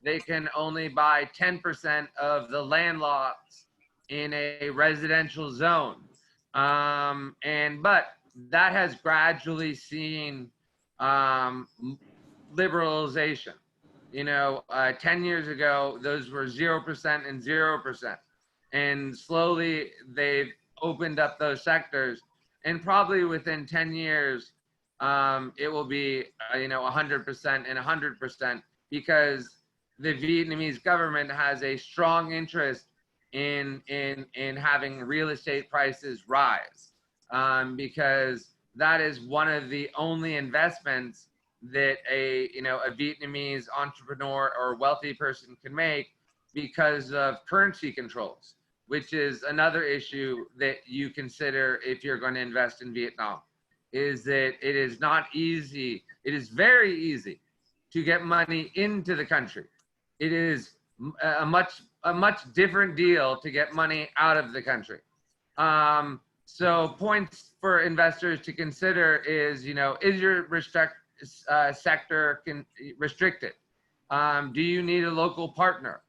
They can only buy 10% of the land lots in a residential zone. But that has gradually seen liberalization. You know, 10 years ago, those were 0% and 0%. And slowly they've opened up those sectors. And probably within 10 years, it will be, you know, 100% and 100%, because the Vietnamese government has a strong interest in having real estate prices rise, because that is one of the only investments that a Vietnamese entrepreneur or wealthy person can make, because of currency controls, which is another issue that you consider if you're going to invest in Vietnam, is that it is not easy. It is very easy to get money into the country. It is a much different deal to get money out of the country. So points for investors to consider is, is your sector restricted? Do you need a local partner?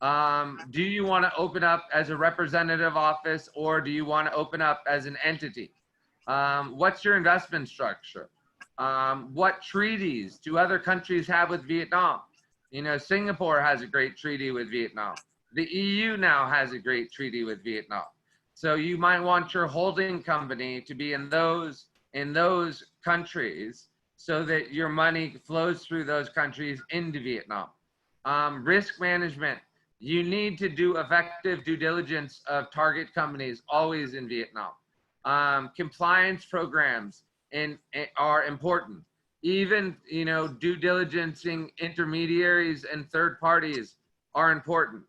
Do you want to open up as a representative office, or do you want to open up as an entity? What's your investment structure? What treaties do other countries have with Vietnam? Singapore has a great treaty with Vietnam. The EU now has a great treaty with Vietnam. So you might want your holding company to be in those countries so that your money flows through those countries into Vietnam. Risk management. You need to do effective due diligence of target companies always in Vietnam. Compliance programs are important. Even, due diligencing intermediaries and third parties are important.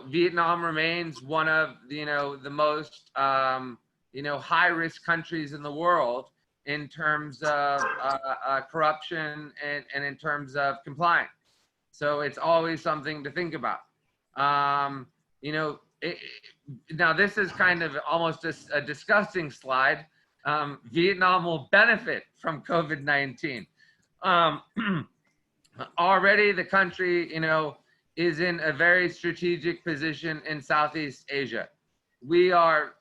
Vietnam remains one of, the most, high risk countries in the world in terms of corruption and in terms of compliance. So it's always something to think about. Now this is kind of almost a disgusting slide. Vietnam will benefit from COVID-19. Already the country, is in a very strategic position in Southeast Asia. We are,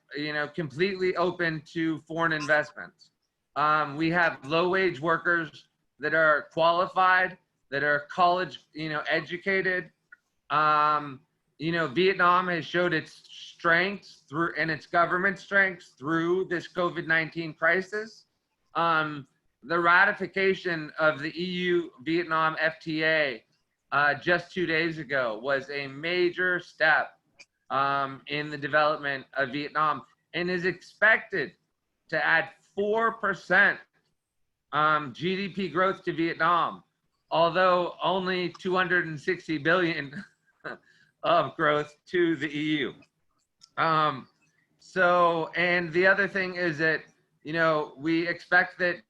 completely open to foreign investments. We have low-wage workers that are qualified, that are college, educated. Vietnam has showed its strengths and its government strengths through this COVID-19 crisis. The ratification of the EU-Vietnam FTA just 2 days ago was a major step in the development of Vietnam, and is expected to add 4% GDP growth to Vietnam, although only 260 billion of growth to the EU. And the other thing is that, we expect that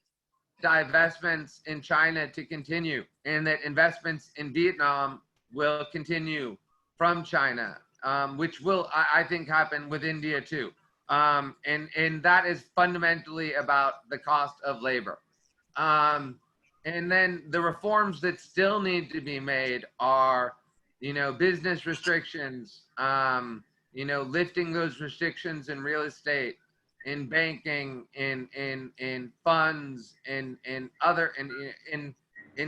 divestments in China to continue, and that investments in Vietnam will continue from China, which will, I think, happen with India too. And that is fundamentally about the cost of labor. And then the reforms that still need to be made are, business restrictions, lifting those restrictions in real estate, in banking, in funds, in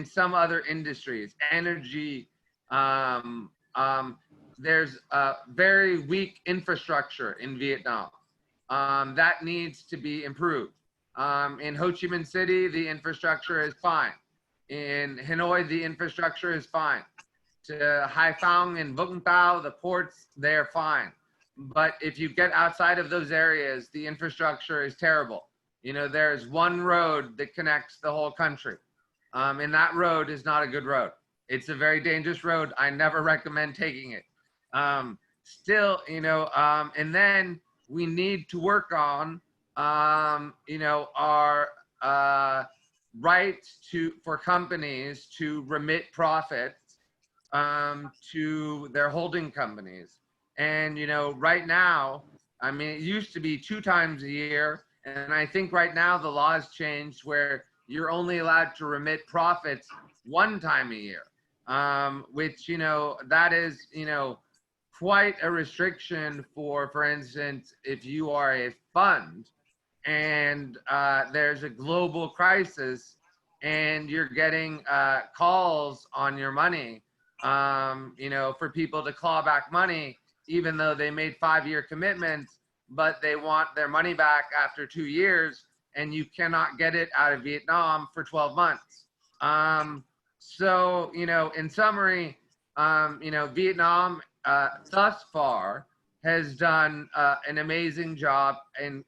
some other industries, energy. There's a very weak infrastructure in Vietnam that needs to be improved. In Ho Chi Minh City, the infrastructure is fine. In Hanoi, the infrastructure is fine. To Hai Phong and Vũng Tau, the ports, they're fine. But if you get outside of those areas, the infrastructure is terrible. There's one road that connects the whole country. And that road is not a good road. It's a very dangerous road. I never recommend taking it. And then we need to work on, our right for companies to remit profits to their holding companies. And, right now, it used to be 2 times a year. And I think right now the law has changed where you're only allowed to remit profits 1 time a year, which, that is, quite a restriction for instance, if you are a fund and there's a global crisis and you're getting calls on your money, for people to claw back money, even though they made 5-year commitments, but they want their money back after 2 years, and you cannot get it out of Vietnam for 12 months. In summary, Vietnam thus far has done an amazing job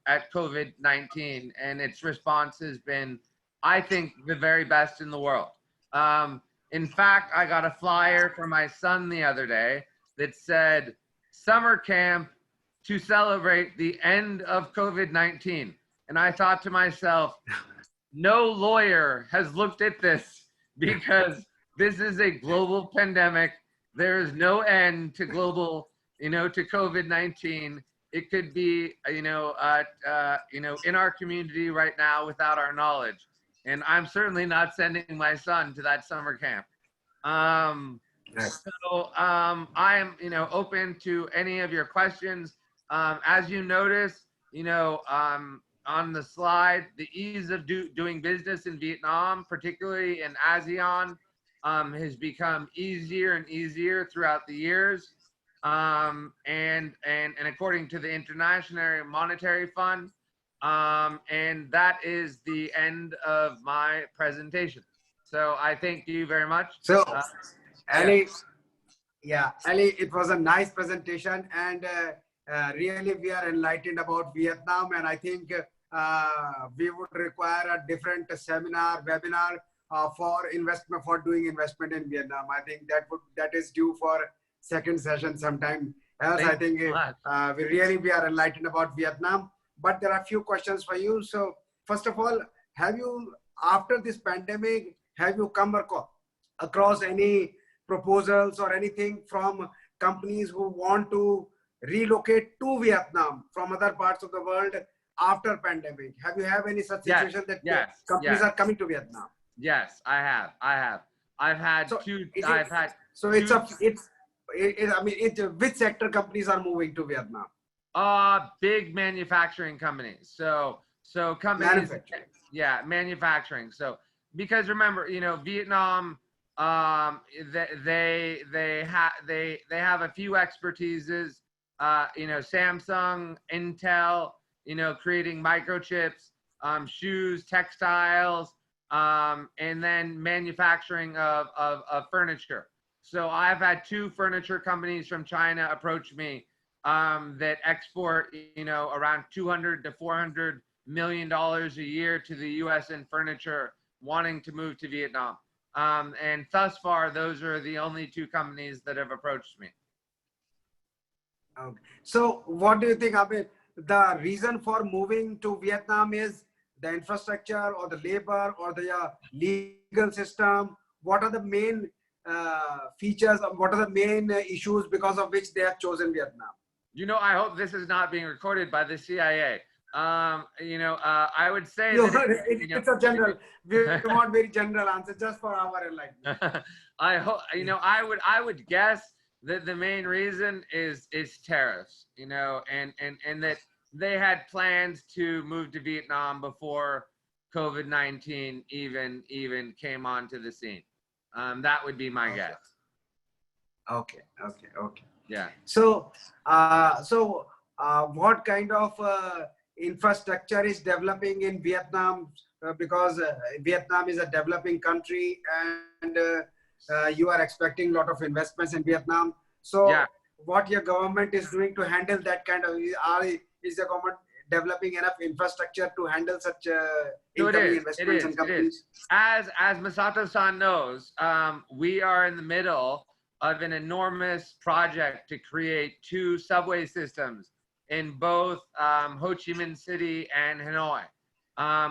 at COVID-19, and its response has been, I think, the very best in the world. In fact, I got a flyer for my son the other day that said, "Summer camp to celebrate the end of COVID-19." And I thought to myself, no lawyer has looked at this, because this is a global pandemic. There is no end to global to COVID-19, it could be, in our community right now without our knowledge. And I'm certainly not sending my son to that summer camp. So I am, open to any of your questions. As you notice, on the slide, the ease of doing business in Vietnam, particularly in ASEAN, has become easier and easier throughout the years. And according to the International Monetary Fund, and that is the end of my presentation. So I thank you very much. So, Ali, Ali, it was a nice presentation, and really we are enlightened about Vietnam, and I think we would require a different seminar, webinar for doing investment in Vietnam. I think that is due for second session sometime else. I think we are enlightened about Vietnam, but there are a few questions for you. So first of all, have you, after this pandemic, have you come across any proposals or anything from companies who want to relocate to Vietnam from other parts of the world after pandemic? Have you have any such situation that companies are coming to Vietnam? Yes, I have. I've had two. Which sector companies are moving to Vietnam? Big manufacturing companies. So companies. Manufacturing. So because remember, Vietnam, they have a few expertises. Samsung, Intel, creating microchips, shoes, textiles, and then manufacturing of furniture. So I've had two furniture companies from China approach me that export, around $200 to $400 million a year to the U.S. in furniture, wanting to move to Vietnam. And thus far, those are the only two companies that have approached me. Okay. So what do you think, Abid? The reason for moving to Vietnam is the infrastructure or the labor or the legal system? What are the main features? What are the main issues because of which they have chosen Vietnam? I hope this is not being recorded by the CIA. I would say it's a general. We want very general answer just for our enlightenment. I hope I would guess that the main reason is tariffs. And that they had plans to move to Vietnam before COVID-19 even came onto the scene. That would be my guess. Okay. Yeah. So what kind of infrastructure is developing in Vietnam? Because Vietnam is a developing country, and you are expecting a lot of investments in Vietnam. So what your government is doing to handle that kind of, is the government developing enough infrastructure to handle such incoming investments in companies? As Masato-san knows, we are in the middle of an enormous project to create two subway systems in both Ho Chi Minh City and Hanoi,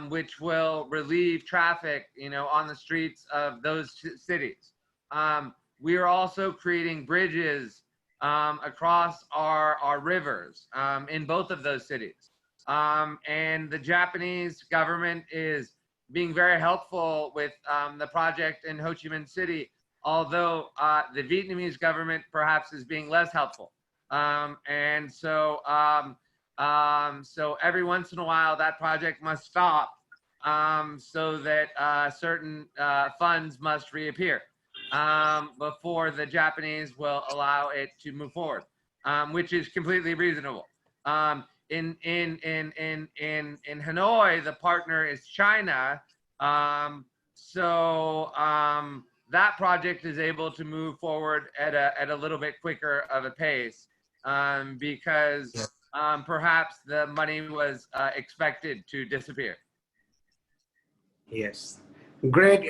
which will relieve traffic, on the streets of those cities. We are also creating bridges across our rivers in both of those cities. And the Japanese government is being very helpful with the project in Ho Chi Minh City, although the Vietnamese government perhaps is being less helpful. And so every once in a while that project must stop so that certain funds must reappear before the Japanese will allow it to move forward, which is completely reasonable. In Hanoi, the partner is China, that project is able to move forward at a little bit quicker of a pace because perhaps the money was expected to disappear. Yes, great,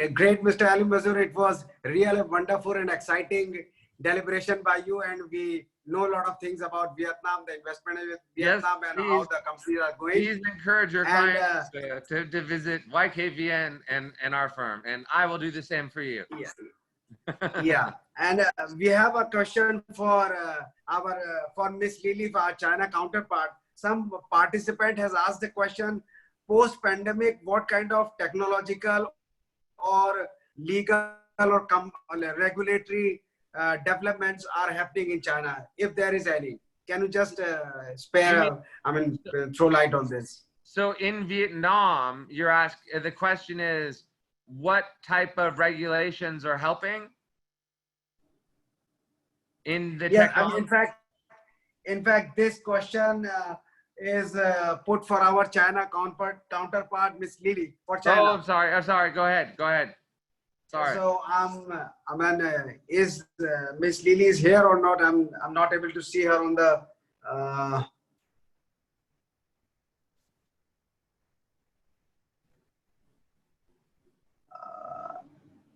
Mr. Ali Mazur. It was really wonderful and exciting deliberation by you, and we know a lot of things about Vietnam, the investment in Vietnam, and how the companies are going. Please encourage your clients to visit YKVN and our firm, and I will do the same for you. Yeah. And we have a question for for Miss Lily, our China counterpart. Some participant has asked the question: post-pandemic, what kind of technological or legal or regulatory developments are happening in China, if there is any? Can you just throw light on this? So in Vietnam, you're asking, the question is, what type of regulations are helping in the Yeah, technology? in fact, this question is put for our China counterpart, Miss Lily, for China. Oh, I'm sorry. Go ahead. Sorry. So is Miss Lily is here or not? I'm not able to see her on the.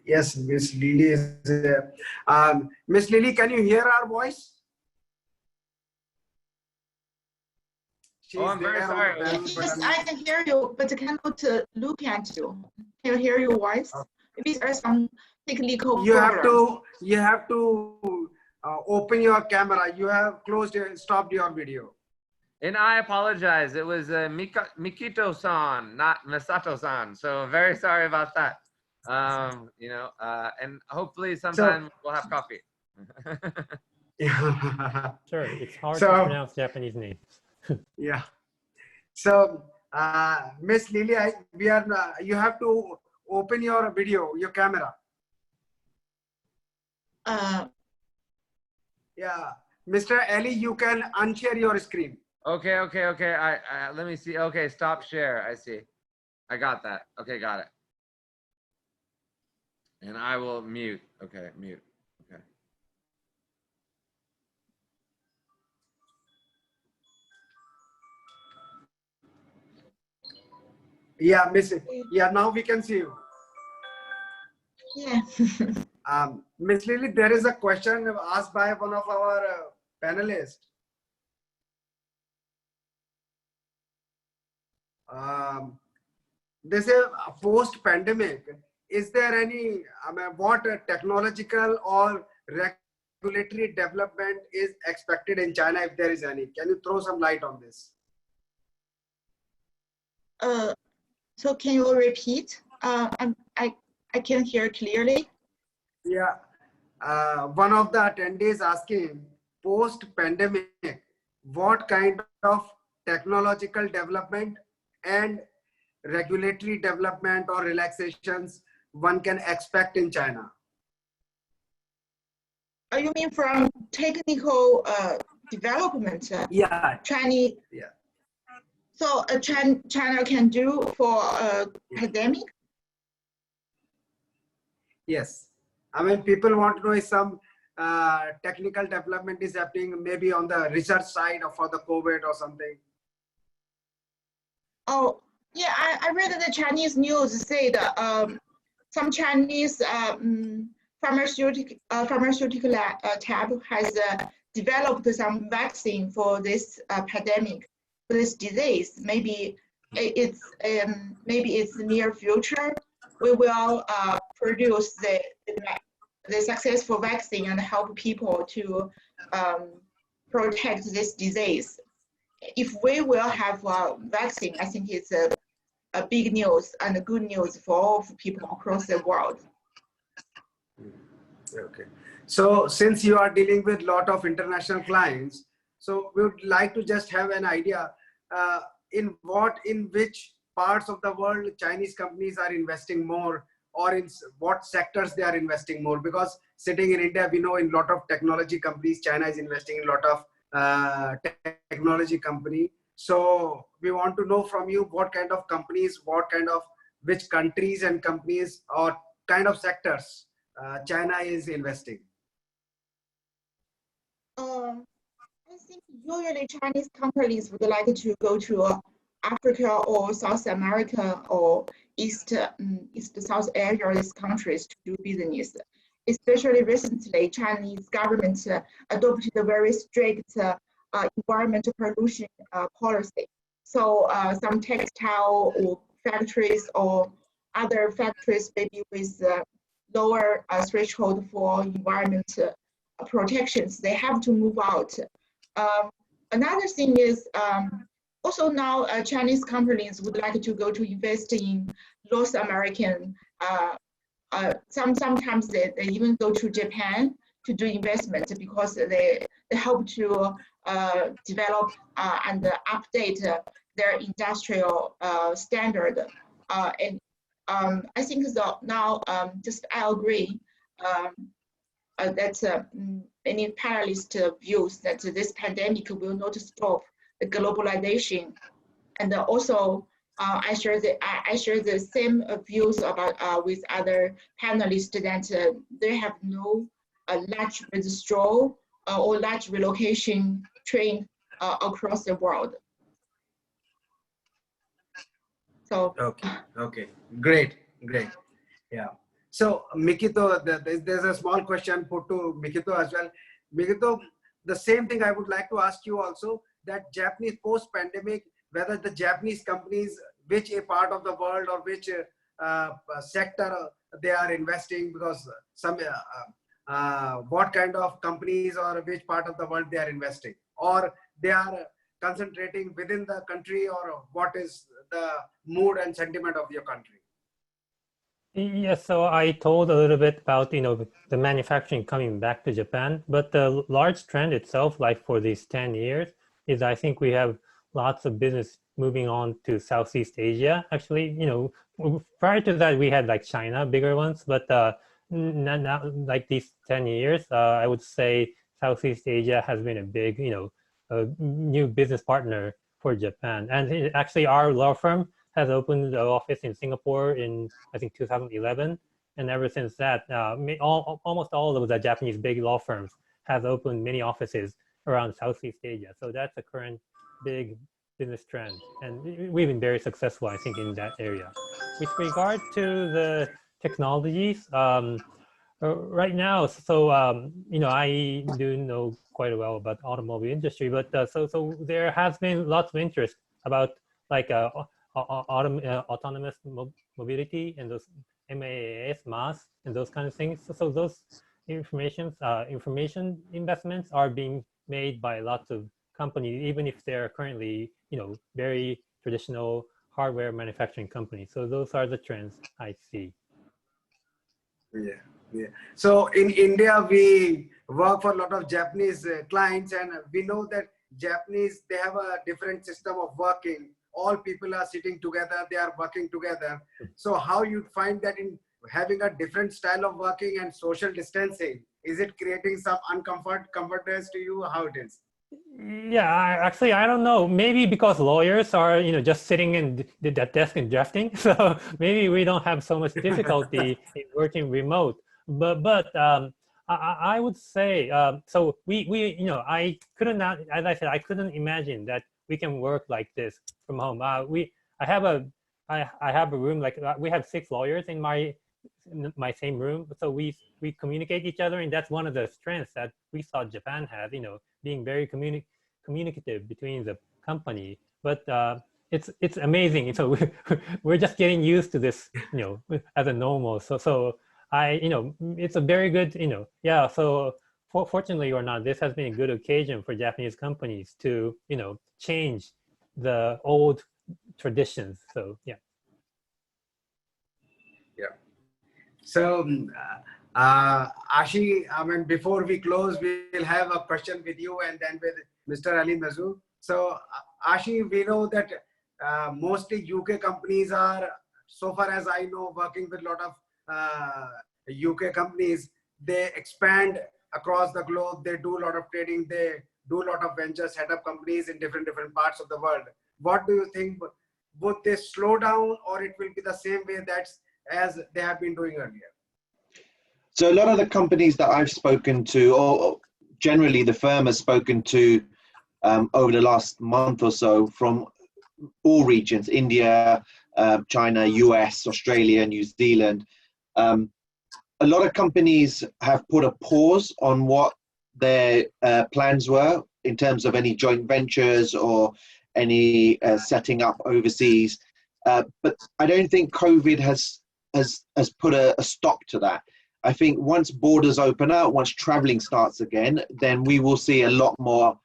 Yes, Miss Lily is there. Miss Lily, can you hear our voice? She's I'm very there on sorry. the panel, but Yes, I can hear you, but I cannot look at you. Can you hear your voice? Maybe there are some technical you problems. have to open your camera. You have stopped your video. And I apologize. It was Mikito-san, not Masato-san. So very sorry about that. And hopefully sometime we'll have coffee. Sure, it's hard So- to pronounce Japanese names. Yeah. So, Miss Lily, you have to open your video, your camera. Yeah. Mr. Ali, you can unshare your screen. Okay. I let me see. Okay, stop share. I see. I got that. Okay, got it. And I will mute. Okay, mute. Okay. Yeah, Miss. Yeah, now we can see you. Yeah. Miss Lily, there is a question asked by one of our panelists. They say post-pandemic, is there any, what technological or regulatory development is expected in China, if there is any? Can you throw some light on this? So can you repeat? I can't hear clearly. Yeah. One of the attendees asking, post-pandemic, what kind of technological development and regulatory development or relaxations one can expect in China? You mean from technical development? Yeah. Chinese. Yeah. So China can do for pandemic? Yes. People want to know if some technical development is happening, maybe on the research side or for the COVID or something. Oh, yeah, I read the Chinese news say that some Chinese pharmaceutical lab has developed some vaccine for this pandemic, for this disease. Maybe it's near future we will produce the successful vaccine and help people to protect this disease. If we will have a vaccine, I think it's a big news and a good news for all people across the world. Okay. So since you are dealing with a lot of international clients, so we would like to just have an idea in which parts of the world Chinese companies are investing more, or in what sectors they are investing more. Because sitting in India, we know in a lot of technology companies, China is investing in a lot of technology company. So we want to know from you what kind of companies, which countries and companies or kind of sectors China is investing. I think usually Chinese companies would like to go to Africa or South America or East South Asia, these countries to do business. Especially recently, Chinese government adopted a very strict environmental pollution policy. So some textile or factories or other factories, maybe with lower threshold for environment protections, they have to move out. Another thing is also now Chinese companies would like to go to invest in North American. Sometimes they even go to Japan to do investment because they help to develop and update their industrial standard. And I think so now, just I agree that many panelists views that this pandemic will not stop the globalization. And also, I share the same views about with other panelists that they have no large withdrawal or large relocation trend across the world. So Okay, great. Yeah. So Mikito, there's a small question put to Mikito as well. Mikito, the same thing I would like to ask you also, that Japanese post-pandemic, whether the Japanese companies, which a part of the world or which sector they are investing, because some what kind of companies or which part of the world they are investing, or they are concentrating within the country, or what is the mood and sentiment of your country? Yes, so I told a little bit about, the manufacturing coming back to Japan, but the large trend itself, like for these 10 years, is I think we have lots of business moving on to Southeast Asia. Actually, prior to that, we had like China, bigger ones, but not like these 10 years, I would say Southeast Asia has been a big, new business partner for Japan. And actually, our law firm has opened an office in Singapore in, I think, 2011. And ever since that, almost all of the Japanese big law firms have opened many offices around Southeast Asia. So that's a current big business trend. And we've been very successful, I think, in that area. With regard to the technologies, right now, so, I do know quite well about the automobile industry, but so there has been lots of interest about like autonomous mobility and those MAS and those kind of things. So those information investments are being made by lots of companies, even if they're currently, very traditional hardware manufacturing companies. So those are the trends I see. Yeah. So in India, we work for a lot of Japanese clients, and we know that Japanese, they have a different system of working. All people are sitting together, they are working together. So how you find that in having a different style of working and social distancing, is it creating some comfortness to you? How it is? Yeah, actually, I don't know. Maybe because lawyers are, just sitting in that desk and drafting. So maybe we don't have so much difficulty in working remote. But I would say, so we I couldn't, as I said, I couldn't imagine that we can work like this from home. I have a room, like we have 6 lawyers in my same room. So we communicate each other, and that's one of the strengths that we saw Japan have, being very communicative between the company. But it's amazing. So we're just getting used to this, as a normal. So it's a very good, yeah. So fortunately or not, this has been a good occasion for Japanese companies to, change the old traditions. So yeah. So Ashi, I mean, before we close, we'll have a question with you and then with Mr. Ali Mazu. So Ashi, we know that mostly UK companies are, so far as I know, working with a lot of UK companies. They expand across the globe. They do a lot of trading. They do a lot of ventures, set up companies in different parts of the world. What do you think? Would they slow down, or it will be the same way that's as they have been doing earlier? So a lot of the companies that I've spoken to, or generally the firm has spoken to over the last month or so, from all regions, India, China, US, Australia, New Zealand, a lot of companies have put a pause on what their plans were in terms of any joint ventures or any setting up overseas. But I don't think COVID has put a stop to that. I think once borders open up, once traveling starts again, then we will see a lot more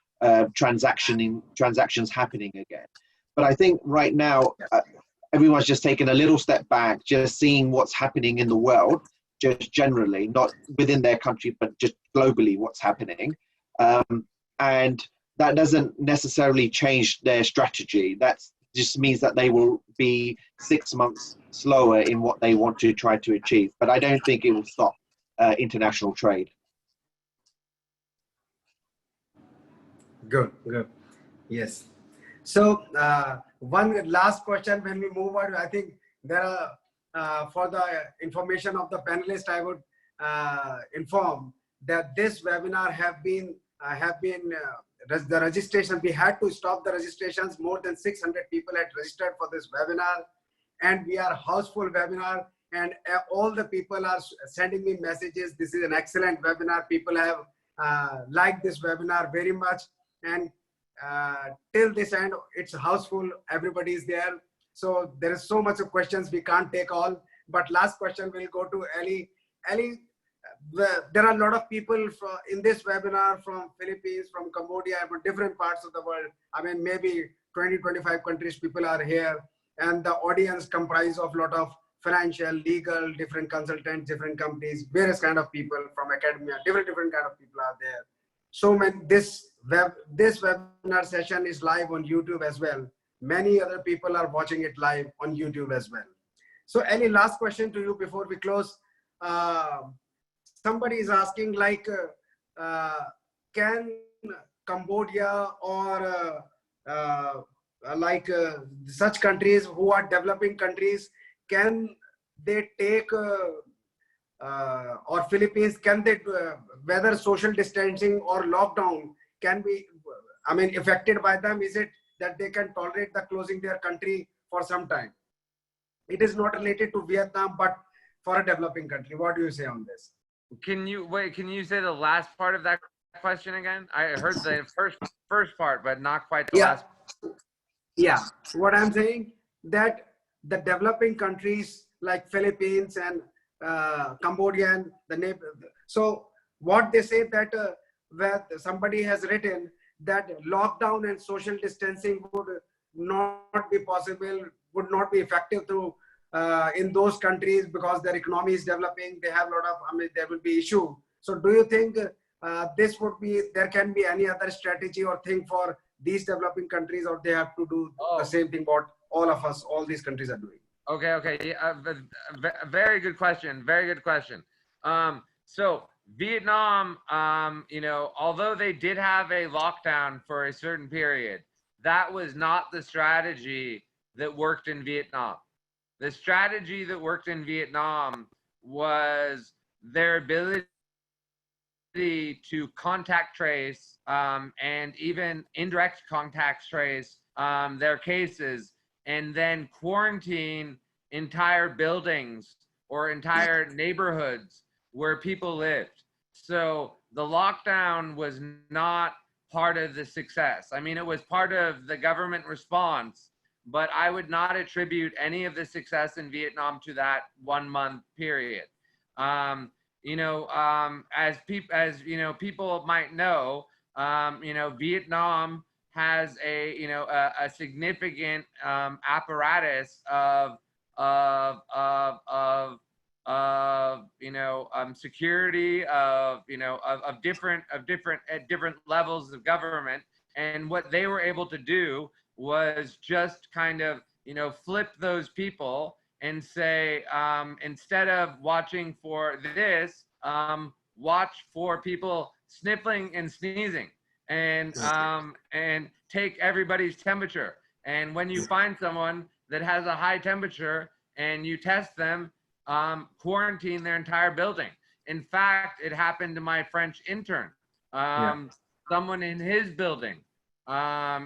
transactions happening again. But I think right now, everyone's just taking a little step back, just seeing what's happening in the world, just generally, not within their country, but just globally what's happening. And that doesn't necessarily change their strategy. That just means that they will be 6 months slower in what they want to try to achieve. But I don't think it will stop international trade. Good, good. Yes. So one last question when we move on, I think there are, for the information of the panelists, I would inform that this webinar have been the registration, we had to stop the registrations. More than 600 people had registered for this webinar, and we are houseful webinar, and all the people are sending me messages. This is an excellent webinar. People have liked this webinar very much, and till this end, it's houseful. Everybody is there. So there is so much of questions, we can't take all. But last question will go to Ali. Ali, there are a lot of people in this webinar from Philippines, from Cambodia, from different parts of the world. I mean, maybe 20, 25 countries people are here. And the audience comprise of a lot of financial, legal, different consultants, different companies, various kind of people from academia, different kind of people are there. So this webinar session is live on YouTube as well. Many other people are watching it live on YouTube as well. So any last question to you before we close? Somebody is asking, like, can Cambodia or such countries who are developing countries, can they take or Philippines, can they whether social distancing or lockdown can be, I mean, affected by them? Is it that they can tolerate the closing their country for some time? It is not related to Vietnam, but for a developing country. What do you say on this? Can you say the last part of that question again? I heard the first part, but not quite the last. Yeah, what I'm saying, that the developing countries like Philippines and Cambodia, so what they say that where somebody has written that lockdown and social distancing would not be possible, would not be effective to in those countries because their economy is developing. They have a lot of, I mean, there will be issue. So do you think this would be, there can be any other strategy or thing for these developing countries, or they have to do the same thing what all of us, all these countries are doing? Okay. Yeah, very good question. Very good question. So Vietnam, although they did have a lockdown for a certain period, that was not the strategy that worked in Vietnam. The strategy that worked in Vietnam was their ability to contact trace and even indirect contact trace their cases, and then quarantine entire buildings or entire neighborhoods where people lived. So the lockdown was not part of the success. I mean, it was part of the government response, but I would not attribute any of the success in Vietnam to that 1 month period. As people might know, Vietnam has a significant apparatus of security, of different levels of government. And what they were able to do was just kind of, flip those people and say, instead of watching for this, watch for people sniffling and sneezing, and take everybody's temperature. And when you find someone that has a high temperature and you test them, quarantine their entire building. In fact, it happened to my French intern. Someone in his building,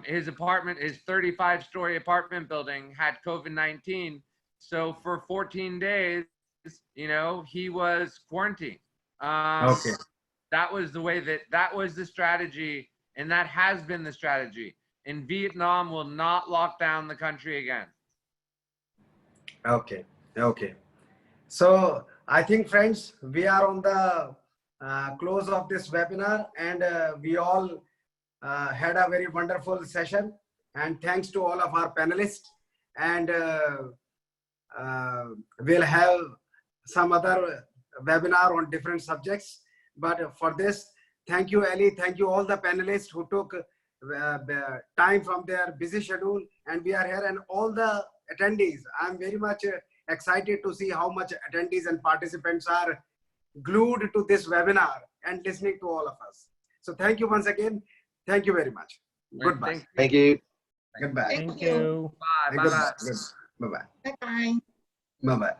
his apartment, his 35-story apartment building had COVID-19. So for 14 days, he was quarantined. That was the way that was the strategy, and that has been the strategy. And Vietnam will not lock down the country again. Okay. So I think, friends, we are on the close of this webinar, and we all had a very wonderful session. And thanks to all of our panelists. And we'll have some other webinar on different subjects. But for this, thank you, Ali. Thank you all the panelists who took the time from their busy schedule. And we are here, and all the attendees. I'm very much excited to see how much attendees and participants are glued to this webinar and listening to all of us. So thank you once again. Thank you very much. Goodbye. Thank you. Goodbye. Thank you. Bye. Goodbye. Bye. Bye-bye. Bye bye. Bye-bye.